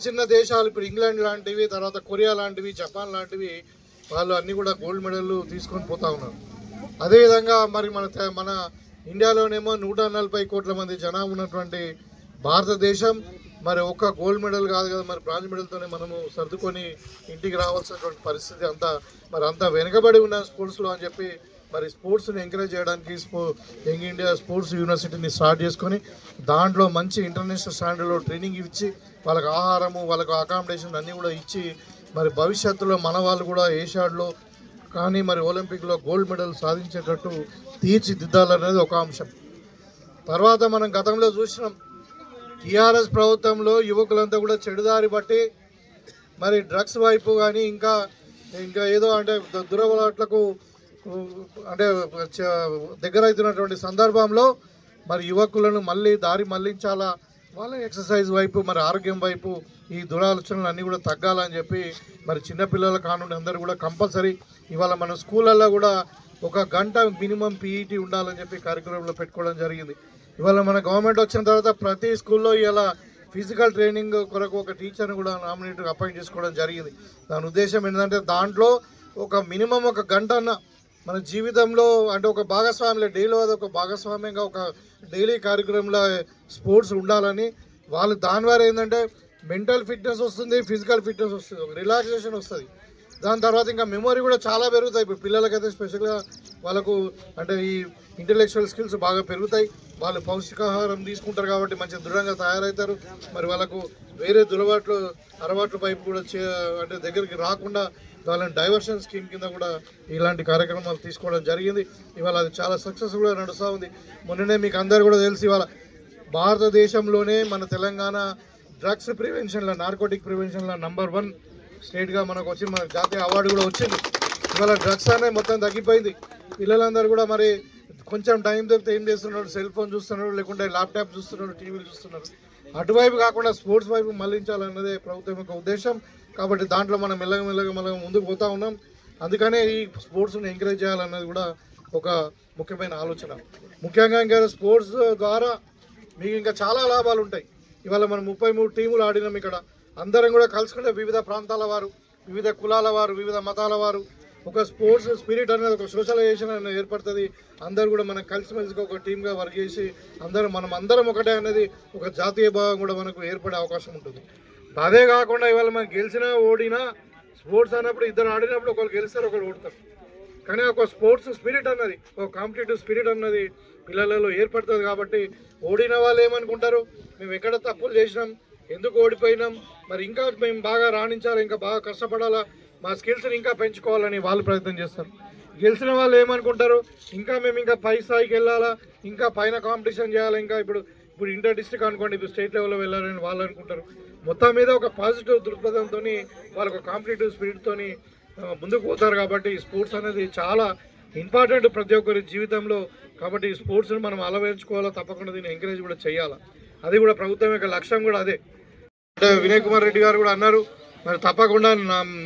చిన్న దేశాలు ఇప్పుడు ఇంగ్లాండ్ లాంటివి, తర్వాత కొరియా లాంటివి, జపాన్ లాంటివి వాళ్ళు అన్నీ కూడా గోల్డ్ మెడల్ తీసుకొని పోతా ఉన్నారు. అదేవిధంగా మరి మన ఇండియాలోనేమో 140 కోట్ల మంది జనాభా ఉన్నటువంటి భారతదేశం మరి ఒక్క గోల్డ్ మెడల్ కాదు కదా, మరి బ్రాంజ్ మెడల్తోనే మనము సర్దుకొని ఇంటికి రావాల్సినటువంటి పరిస్థితి అంతా వెనుకబడి ఉన్న స్పోర్ట్స్లో అని చెప్పి మరి స్పోర్ట్స్ని ఎంకరేజ్ చేయడానికి యంగ్ ఇండియా స్పోర్ట్స్ యూనివర్సిటీని స్టార్ట్ చేసుకొని దాంట్లో మంచి ఇంటర్నేషనల్ స్టాండర్డ్లో ట్రైనింగ్ ఇచ్చి వాళ్ళకి ఆహారము, వాళ్ళకు అకామిడేషన్ అన్నీ కూడా ఇచ్చి మరి భవిష్యత్తులో మన వాళ్ళు కూడా ఏషియాడ్లో కానీ మరి ఒలింపిక్లో గోల్డ్ మెడల్ సాధించేటట్టు తీర్చిదిద్దాలనేది ఒక అంశం. తర్వాత మనం గతంలో చూసినాం టీఆర్ఎస్ ప్రభుత్వంలో యువకులంతా కూడా చెడుదారి బట్టి మరి డ్రగ్స్ వైపు కానీ ఇంకా ఏదో అంటే దురలవాట్లకు అంటే దగ్గర అవుతున్నటువంటి సందర్భంలో మరి యువకులను మళ్ళీ దారి మళ్లించాలా, వాళ్ళ ఎక్సర్సైజ్ వైపు మరి ఆరోగ్యం వైపు ఈ దురాలోచనలు అన్నీ కూడా తగ్గాలని చెప్పి మరి చిన్నపిల్లల కానుండి అందరూ కూడా కంపల్సరీ ఇవాళ మన స్కూళ్ళల్లో కూడా 1 గంట మినిమం పీఈటీ ఉండాలని చెప్పి కార్యక్రమంలో పెట్టుకోవడం జరిగింది. ఇవాళ మన గవర్నమెంట్ వచ్చిన తర్వాత ప్రతి స్కూల్లో ఇలా ఫిజికల్ ట్రైనింగ్ కొరకు ఒక టీచర్ని కూడా నామినేట్ అపాయింట్ చేసుకోవడం జరిగింది. దాని ఉద్దేశం ఏంటంటే దాంట్లో ఒక మినిమం 1 గంట అన్న మన జీవితంలో అంటే ఒక భాగస్వామ్యంలో డైలీ ఒక భాగస్వామ్యంగా ఒక డైలీ కార్యక్రమంలో స్పోర్ట్స్ ఉండాలని వాళ్ళు దాని ద్వారా ఏంటంటే మెంటల్ ఫిట్నెస్ వస్తుంది, ఫిజికల్ ఫిట్నెస్ వస్తుంది, ఒక రిలాక్సేషన్ వస్తుంది. దాని తర్వాత ఇంకా మెమొరీ కూడా చాలా పెరుగుతాయి. ఇప్పుడు పిల్లలకైతే స్పెషల్గా వాళ్ళకు అంటే ఈ ఇంటలెక్చువల్ స్కిల్స్ బాగా పెరుగుతాయి. వాళ్ళు పౌష్టికాహారం తీసుకుంటారు కాబట్టి మంచి దృఢంగా తయారవుతారు. మరి వాళ్ళకు వేరే అలవాట్ల వైపు కూడా అంటే దగ్గరికి రాకుండా వాళ్ళని డైవర్షన్ స్కీమ్ కింద కూడా ఇలాంటి కార్యక్రమాలు తీసుకోవడం జరిగింది. ఇవాళ అది చాలా సక్సెస్ కూడా నడుస్తూ ఉంది. మొన్ననే మీకు అందరు కూడా తెలిసి ఇవాళ భారతదేశంలోనే మన తెలంగాణ డ్రగ్స్ ప్రివెన్షన్లో, నార్కోటిక్ ప్రివెన్షన్లో నంబర్ 1 స్టేట్గా మనకు వచ్చి మన జాతీయ అవార్డు కూడా వచ్చింది. ఇవాళ డ్రగ్స్ అనేది మొత్తం తగ్గిపోయింది. పిల్లలందరూ కూడా మరి కొంచెం టైం దొరికితే ఏం చేస్తున్నారు, సెల్ ఫోన్ చూస్తున్నారు, లేకుంటే ల్యాప్టాప్ చూస్తున్నారు, టీవీలు చూస్తున్నారు. అటువైపు కాకుండా స్పోర్ట్స్ వైపు మళ్లించాలన్నదే ప్రభుత్వం యొక్క ఉద్దేశం. కాబట్టి దాంట్లో మనం మెల్లగా మనం ముందుకు పోతా ఉన్నాం. అందుకనే ఈ స్పోర్ట్స్ని ఎంకరేజ్ చేయాలన్నది కూడా ఒక ముఖ్యమైన ఆలోచన. ముఖ్యంగా ఇంకా స్పోర్ట్స్ ద్వారా మీకు ఇంకా చాలా లాభాలు ఉంటాయి. ఇవాళ మనం 33 టీములు ఆడినాం. ఇక్కడ అందరం కూడా కలుసుకుంటే వివిధ ప్రాంతాల వారు, వివిధ కులాల వారు, వివిధ మతాల వారు, ఒక స్పోర్ట్స్ స్పిరిట్ అనేది, ఒక సోషలైజేషన్ అనేది ఏర్పడుతుంది. అందరూ కూడా మనం కలిసిమెలిసిగా ఒక టీమ్గా వర్క్ చేసి అందరం ఒకటే అనేది ఒక జాతీయ భావం కూడా మనకు ఏర్పడే అవకాశం ఉంటుంది. అదే కాకుండా ఇవాళ మనం గెలిచినా ఓడినా స్పోర్ట్స్ అన్నప్పుడు ఇద్దరు ఆడినప్పుడు ఒకరు గెలుస్తారు, ఒకరు ఓడతారు. కానీ ఒక స్పోర్ట్స్ స్పిరిట్ అన్నది, ఒక కాంపిటేటివ్ స్పిరిట్ అన్నది పిల్లలలో ఏర్పడుతుంది. కాబట్టి ఓడిన వాళ్ళు ఏమనుకుంటారు, మేము ఎక్కడ తప్పులు చేసినాం, ఎందుకు ఓడిపోయినాం, మరి ఇంకా మేము బాగా రాణించాలి, ఇంకా బాగా కష్టపడాలా, మా స్కిల్స్ని ఇంకా పెంచుకోవాలని వాళ్ళు ప్రయత్నం చేస్తారు. గెలిచిన వాళ్ళు ఏమనుకుంటారు, ఇంకా మేము ఇంకా పై స్థాయికి వెళ్ళాలా, ఇంకా పైన కాంపిటీషన్ చేయాలి, ఇంకా ఇప్పుడు ఇంటర్ డిస్ట్రిక్ట్ అనుకోండి, ఇప్పుడు స్టేట్ లెవెల్లో వెళ్ళాలని వాళ్ళు అనుకుంటారు. మొత్తం మీద ఒక పాజిటివ్ దృక్పథంతో వాళ్ళకు కాంపిటేటివ్ స్పిరిట్తో ముందుకు పోతారు. కాబట్టి స్పోర్ట్స్ అనేది చాలా ఇంపార్టెంట్ ప్రతి ఒక్కరి జీవితంలో. కాబట్టి ఈ స్పోర్ట్స్ని మనం అలవర్చుకోవాలా, తప్పకుండా దీన్ని ఎంకరేజ్ కూడా చేయాలా. అది కూడా ప్రభుత్వం యొక్క లక్ష్యం కూడా అదే. అంటే వినయ్ కుమార్ రెడ్డి గారు కూడా అన్నారు, మరి తప్పకుండా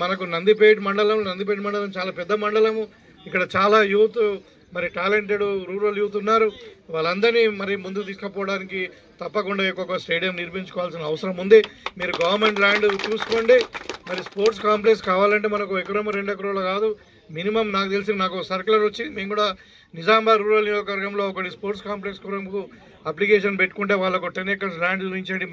మనకు నందిపేట మండలం చాలా పెద్ద మండలము. ఇక్కడ చాలా యూత్, మరి టాలెంటెడ్ రూరల్ యూత్ ఉన్నారు. వాళ్ళందరినీ మరి ముందుకు తీసుకుపోవడానికి తప్పకుండా ఒక స్టేడియం నిర్మించుకోవాల్సిన అవసరం ఉంది. మీరు గవర్నమెంట్ ల్యాండ్ చూసుకోండి. మరి స్పోర్ట్స్ కాంప్లెక్స్ కావాలంటే మనకు 1 ఎకరం 2 ఎకరాలు కాదు, మినిమం నాకు తెలిసి నాకు సర్క్యులర్ వచ్చి మేము కూడా నిజామాబాద్ రూరల్ నియోజకవర్గంలో ఒకటి స్పోర్ట్స్ కాంప్లెక్స్ కొరకు అప్లికేషన్ పెట్టుకుంటే వాళ్ళకు 10 acres ల్యాండ్ చూపించండి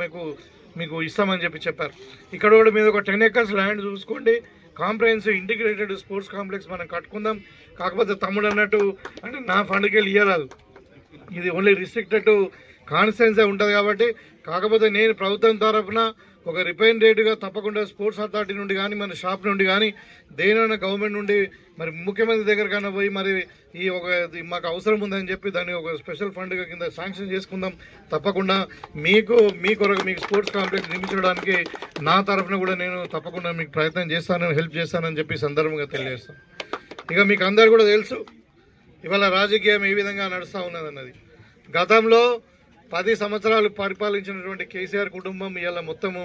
మీకు ఇస్తామని చెప్పారు. ఇక్కడ కూడా మీద ఒక 10 acres ల్యాండ్ చూసుకోండి, కాంప్రహెన్సివ్ ఇంటిగ్రేటెడ్ స్పోర్ట్స్ కాంప్లెక్స్ మనం కట్టుకుందాం. కాకపోతే తమ్ముడు అన్నట్టు అంటే నా ఫండ్కి వెళ్ళి ఇవ్వరాదు, ఇది ఓన్లీ రిస్ట్రిక్టెడ్ కాన్స్టిట్యున్సీ ఉంటుంది. కాబట్టి కాకపోతే నేను ప్రభుత్వం తరఫున ఒక రిప్రజెంటేటివ్గా తప్పకుండా స్పోర్ట్స్ అథారిటీ నుండి కానీ, మన షాప్ నుండి కానీ, దేనైనా గవర్నమెంట్ నుండి మరి ముఖ్యమంత్రి దగ్గరకైనా పోయి మరి మాకు అవసరం ఉందని చెప్పి దాన్ని ఒక స్పెషల్ ఫండ్గా కింద శాంక్షన్ చేసుకుందాం. తప్పకుండా మీ కొరకు మీకు స్పోర్ట్స్ కాంప్లెక్స్ నిర్మించడానికి నా తరఫున కూడా నేను తప్పకుండా మీకు ప్రయత్నం చేస్తానని, హెల్ప్ చేస్తానని చెప్పి సందర్భంగా తెలియజేస్తాను. ఇక మీకు అందరు కూడా తెలుసు ఇవాళ రాజకీయం ఏ విధంగా నడుస్తూ ఉన్నదన్నది. గతంలో 10 సంవత్సరాలు పరిపాలించినటువంటి కేసీఆర్ కుటుంబం ఇవాళ మొత్తము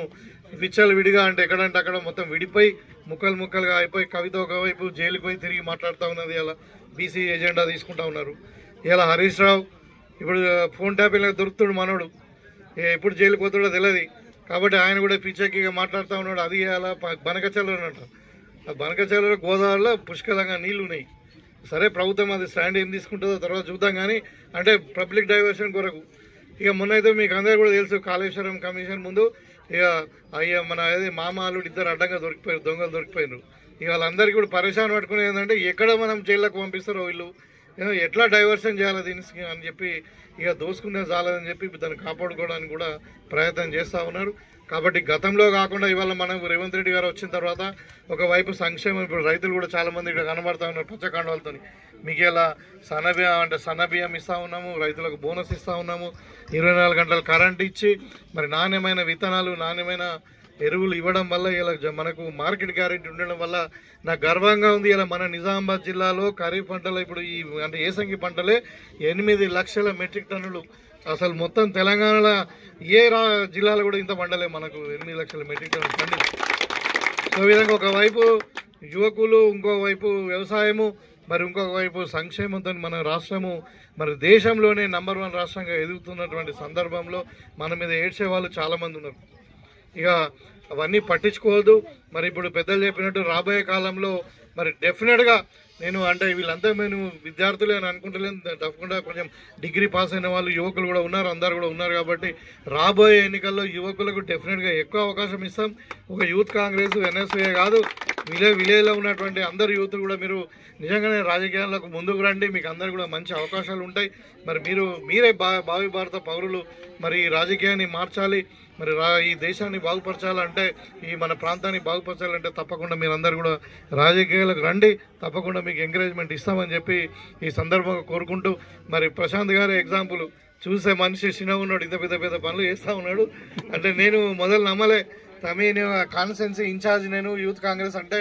విడిగా అంటే ఎక్కడంటే అక్కడ మొత్తం విడిపోయి ముక్కలుగా అయిపోయి, కవిత ఒకవైపు జైలుకు పోయి తిరిగి మాట్లాడుతూ ఉన్నది. ఇలా బీసీ ఎజెండా తీసుకుంటా ఉన్నారు. ఇలా హరీష్ రావు ఇప్పుడు ఫోన్ ట్యాపింగ్ దొరుకుతాడు మనోడు, ఎప్పుడు జైలుకు పోతాడో తెలియదు. కాబట్టి ఆయన కూడా పిచ్చెక్కిగా మాట్లాడుతూ ఉన్నాడు. అది ఇలా బనకచెర్ల అంట, ఆ బనకచెర్ల గోదావరిలో పుష్కలంగా నీళ్లు ఉన్నాయి. సరే ప్రభుత్వం అది స్టాండ్ ఏం తీసుకుంటుందో తర్వాత చూద్దాం. కానీ అంటే పబ్లిక్ డైవర్షన్ కొరకు ఇక మొన్నైతే మీకు అందరూ కూడా తెలుసు, కాళేశ్వరం కమిషన్ ముందు ఇక మన మామాలు ఇద్దరు అడ్డంగా దొరికిపోయారు, దొంగలు దొరికిపోయినారు. ఇక వాళ్ళందరికీ కూడా పరేషాన్ పట్టుకుని ఏంటంటే ఎక్కడ మనం జైల్లోకి పంపిస్తారో వీళ్ళు, ఎట్లా డైవర్షన్ చేయాలి దీనికి అని చెప్పి ఇక దోసుకునే చాలని చెప్పి దాన్ని కాపాడుకోవడానికి కూడా ప్రయత్నం చేస్తూ ఉన్నారు. కాబట్టి గతంలో కాకుండా ఇవాళ మనకు రేవంత్ రెడ్డి గారు వచ్చిన తర్వాత ఒకవైపు సంక్షేమం, ఇప్పుడు రైతులు కూడా చాలామంది ఇక్కడ కనబడతా ఉన్నారు పచ్చకాండవాళ్ళతో. మీకు ఇలా సన్నబియ్యం ఇస్తూ ఉన్నాము, రైతులకు బోనస్ ఇస్తూ ఉన్నాము, 24 గంటలు కరెంట్ ఇచ్చి మరి నాణ్యమైన విత్తనాలు, నాణ్యమైన ఎరువులు ఇవ్వడం వల్ల ఇలా మనకు మార్కెట్ గ్యారెంటీ ఉండడం వల్ల నాకు గర్వంగా ఉంది. ఇలా మన నిజామాబాద్ జిల్లాలో ఖరీఫ్ పంటలు ఇప్పుడు అంటే ఏసంగి పంటలే 8 లక్షల మెట్రిక్ టన్నులు. అసలు మొత్తం తెలంగాణలో ఏ జిల్లాలో కూడా ఇంత పండలే మనకు 8 లక్షల మెట్రిక్ టన్నులు పండి. సో విధంగా ఒకవైపు యువకులు, ఇంకోవైపు వ్యవసాయము, మరి ఇంకొక వైపు సంక్షేమంతో మన రాష్ట్రము మరి దేశంలోనే నంబర్ 1 రాష్ట్రంగా ఎదుగుతున్నటువంటి సందర్భంలో మన మీద ఏడ్చే వాళ్ళు చాలామంది ఉన్నారు. ఇక అవన్నీ పట్టించుకోవద్దు. మరి ఇప్పుడు పెద్దలు చెప్పినట్టు రాబోయే కాలంలో మరి డెఫినెట్గా నేను అంటే వీళ్ళంతా మేము విద్యార్థులే అని అనుకుంటలేను, తప్పకుండా కొంచెం డిగ్రీ పాస్ అయిన వాళ్ళు యువకులు కూడా ఉన్నారు, అందరు కూడా ఉన్నారు. కాబట్టి రాబోయే ఎన్నికల్లో యువకులకు డెఫినెట్గా ఎక్కువ అవకాశం ఇస్తాం. ఒక యూత్ కాంగ్రెస్ ఎన్ఎస్ఏ కాదు, విలేజ్లో ఉన్నటువంటి అందరు యూత్లు కూడా మీరు నిజంగానే రాజకీయాలకు ముందుకు రండి, మీకు అందరు కూడా మంచి అవకాశాలు ఉంటాయి. మరి మీరే భావి భారత పౌరులు, మరి ఈ రాజకీయాన్ని మార్చాలి, మరి ఈ దేశాన్ని బాగుపరచాలంటే, ఈ మన ప్రాంతాన్ని బాగుపరచాలంటే తప్పకుండా మీరందరూ కూడా రాజకీయాలకు రండి, తప్పకుండా మీకు ఎంకరేజ్మెంట్ ఇస్తామని చెప్పి ఈ సందర్భంగా కోరుకుంటూ, మరి ప్రశాంత్ గారి ఎగ్జాంపుల్ చూసే మనిషి చిన్నగా ఉన్నాడు, ఇంత పెద్ద పనులు చేస్తూ ఉన్నాడు. అంటే నేను మొదలు నమ్మలే, నేను కాన్స్టిట్యున్సీ ఇన్ఛార్జ్, నేను యూత్ కాంగ్రెస్ అంటే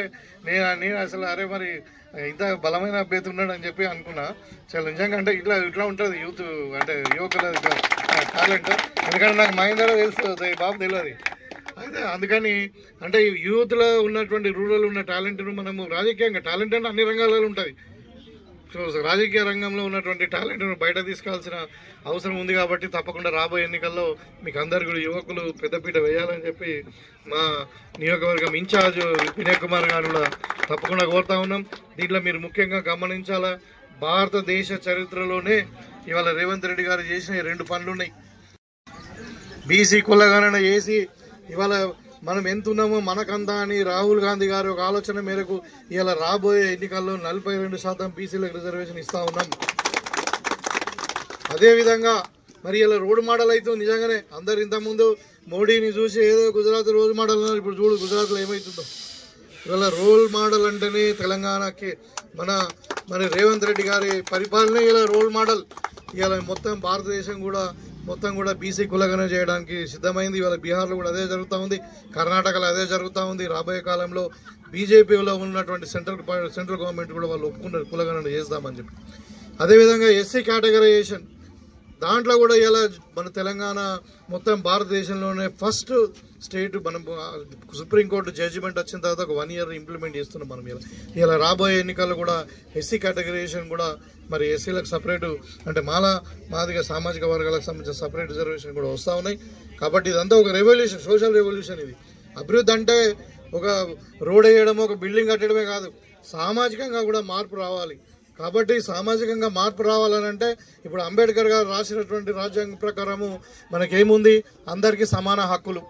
నేను అసలు అరే మరి ఇంత బలమైన అభ్యర్థి ఉన్నాడు అని చెప్పి అనుకున్నా. చాలా నిజంగా అంటే ఇట్లా ఉంటుంది యూత్ అంటే యువకుల టాలెంట్. ఎందుకంటే నాకు మహేందర్ తెలుసు, బాబు తెలియదు. అయితే అందుకని అంటే యూత్లో ఉన్నటువంటి రూరల్ ఉన్న టాలెంట్ను మనము రాజకీయంగా టాలెంట్ అంటే అన్ని రంగాలలో ఉంటుంది. సో రాజకీయ రంగంలో ఉన్నటువంటి టాలెంట్ను బయట తీసుకోవాల్సిన అవసరం ఉంది. కాబట్టి తప్పకుండా రాబోయే ఎన్నికల్లో మీకు అందరు కూడా యువకులు పెద్దపీట వేయాలని చెప్పి మా నియోజకవర్గం ఇన్ఛార్జ్ వినయ్ కుమార్ గారు కూడా తప్పకుండా కోరుతా ఉన్నాం. దీంట్లో మీరు ముఖ్యంగా గమనించాలా, భారతదేశ చరిత్రలోనే ఇవాళ రేవంత్ రెడ్డి గారు చేసిన 2 పనులు ఉన్నాయి. బీసీ కులగణన చేసి ఇవాళ మనం ఎంత ఉన్నామో మనకంతా అని రాహుల్ గాంధీ గారి ఒక ఆలోచన మేరకు ఇవాళ రాబోయే ఎన్నికల్లో 42% బీసీలకు రిజర్వేషన్ ఇస్తా ఉన్నాం. అదేవిధంగా మరి ఇలా రోడ్ మోడల్ అయితే నిజంగానే అందరు ఇంతకుముందు మోడీని చూసి ఏదో గుజరాత్ రోల్ మోడల్ అన్నారు. ఇప్పుడు చూడు గుజరాత్లో ఏమవుతుందో. ఇవాళ రోల్ మోడల్ అంటేనే తెలంగాణకి మరి రేవంత్ రెడ్డి గారి పరిపాలన ఇలా రోల్ మోడల్. ఇవాళ మొత్తం భారతదేశం మొత్తం కూడా బీసీ కులగణన చేయడానికి సిద్ధమైంది. ఇవాళ బీహార్లో కూడా అదే జరుగుతూ ఉంది, కర్ణాటకలో అదే జరుగుతూ ఉంది. రాబోయే కాలంలో బీజేపీలో ఉన్నటువంటి సెంట్రల్ గవర్నమెంట్ కూడా వాళ్ళు ఒప్పుకున్నారు కులగణన చేద్దామని చెప్పి. అదేవిధంగా ఎస్సీ కేటగరైజేషన్ దాంట్లో కూడా ఇలా మన తెలంగాణ మొత్తం భారతదేశంలోనే ఫస్ట్ స్టేట్. మనం సుప్రీంకోర్టు జడ్జిమెంట్ వచ్చిన తర్వాత ఒక 1 year ఇంప్లిమెంట్ చేస్తున్నాం మనం. ఇలా రాబోయే ఎన్నికల్లో కూడా ఎస్సీ కేటగరైజేషన్ కూడా మరి ఎస్సీలకు సపరేటు అంటే మాదిగా సామాజిక వర్గాలకు సంబంధించిన సపరేట్ రిజర్వేషన్ కూడా వస్తూ ఉన్నాయి. కాబట్టి ఇదంతా ఒక రెవల్యూషన్, సోషల్ రెవల్యూషన్. ఇది అభివృద్ధి అంటే ఒక రోడ్ వేయడమో ఒక బిల్డింగ్ కట్టడమే కాదు, సామాజికంగా కూడా మార్పు రావాలి. కాబట్టి సామాజికంగా మార్పు రావాలనంటే ఇప్పుడు అంబేద్కర్ గారు రాసినటువంటి రాజ్యాంగం ప్రకారము మనకేముంది, అందరికీ సమాన హక్కులు.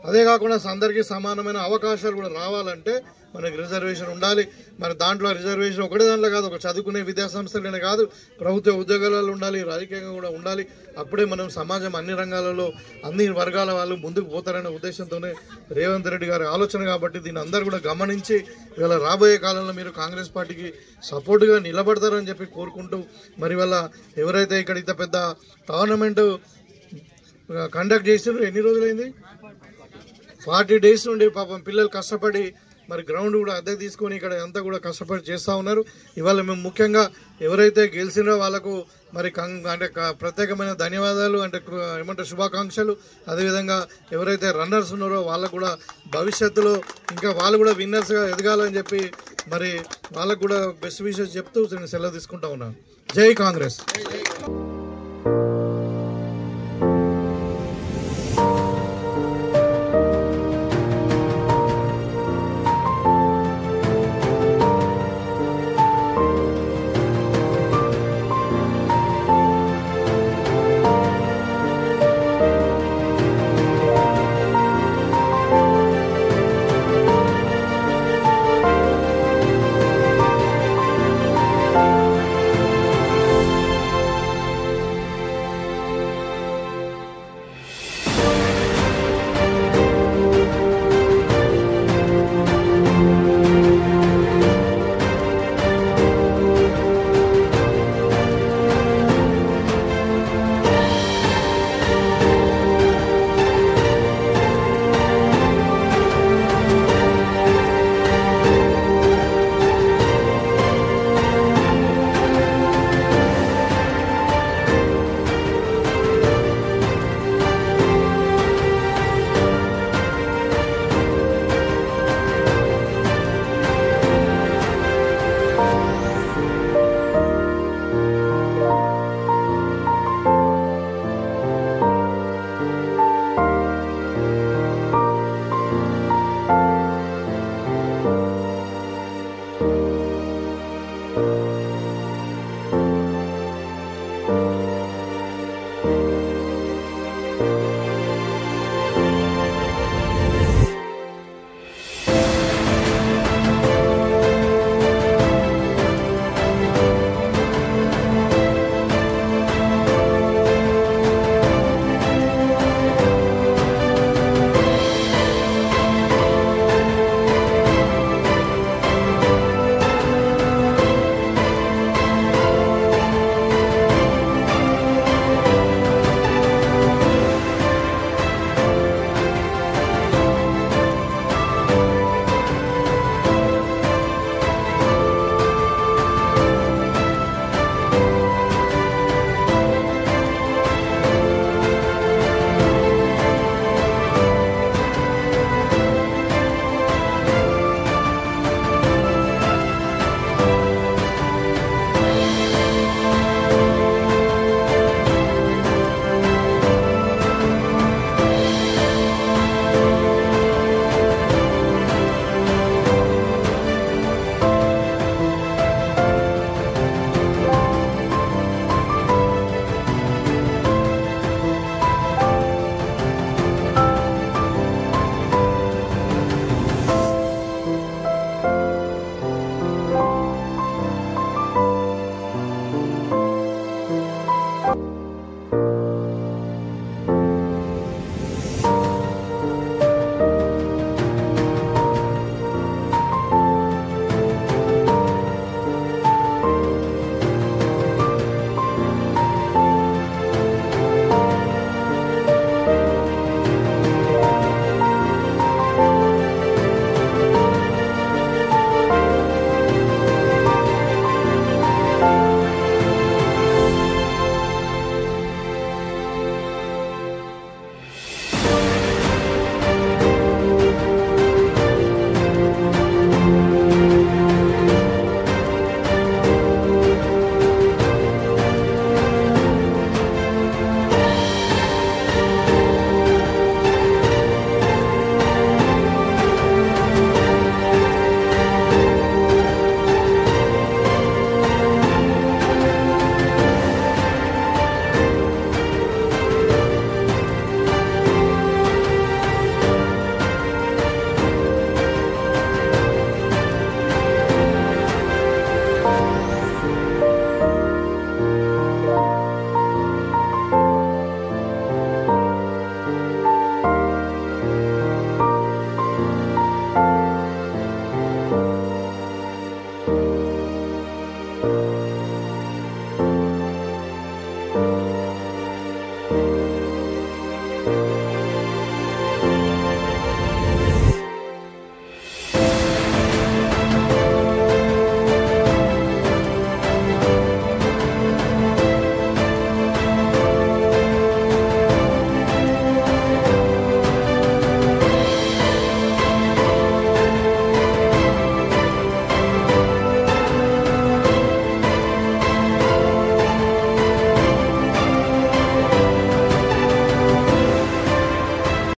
అదే కాకుండా అందరికీ సమానమైన అవకాశాలు కూడా రావాలంటే మనకి రిజర్వేషన్ ఉండాలి. మరి దాంట్లో రిజర్వేషన్ ఒకటే దాంట్లో కాదు, ఒక చదువుకునే విద్యాసంస్థలనే కాదు, ప్రభుత్వ ఉద్యోగాలలో ఉండాలి, రాజకీయంగా కూడా ఉండాలి. అప్పుడే మనం సమాజం అన్ని రంగాలలో అన్ని వర్గాల వాళ్ళు ముందుకు పోతారనే ఉద్దేశంతోనే రేవంత్ రెడ్డి గారి ఆలోచన. కాబట్టి దీన్ని అందరూ కూడా గమనించి ఇవాళ రాబోయే కాలంలో మీరు కాంగ్రెస్ పార్టీకి సపోర్టుగా నిలబడతారని చెప్పి కోరుకుంటూ మరి ఇవాళ ఎవరైతే ఇక్కడ ఇంత పెద్ద టోర్నమెంట్ కండక్ట్ చేసినారో ఎన్ని రోజులైంది, 40 days నుండి పాపం పిల్లలు కష్టపడి మరి గ్రౌండ్ కూడా అద్దెకు తీసుకొని ఇక్కడ అంతా కూడా కష్టపడి చేస్తూ ఉన్నారు. ఇవాళ మేము ముఖ్యంగా ఎవరైతే గెలిచినో వాళ్ళకు మరి అంటే ప్రత్యేకమైన ధన్యవాదాలు అంటే ఏమంటారు శుభాకాంక్షలు. అదేవిధంగా ఎవరైతే రన్నర్స్ ఉన్నారో వాళ్ళకు కూడా భవిష్యత్తులో ఇంకా వాళ్ళు కూడా విన్నర్స్గా ఎదగాలని చెప్పి మరి వాళ్ళకు కూడా బెస్ట్ విషెస్ చెప్తూ నేను సెలవు తీసుకుంటా ఉన్నాను. జై కాంగ్రెస్.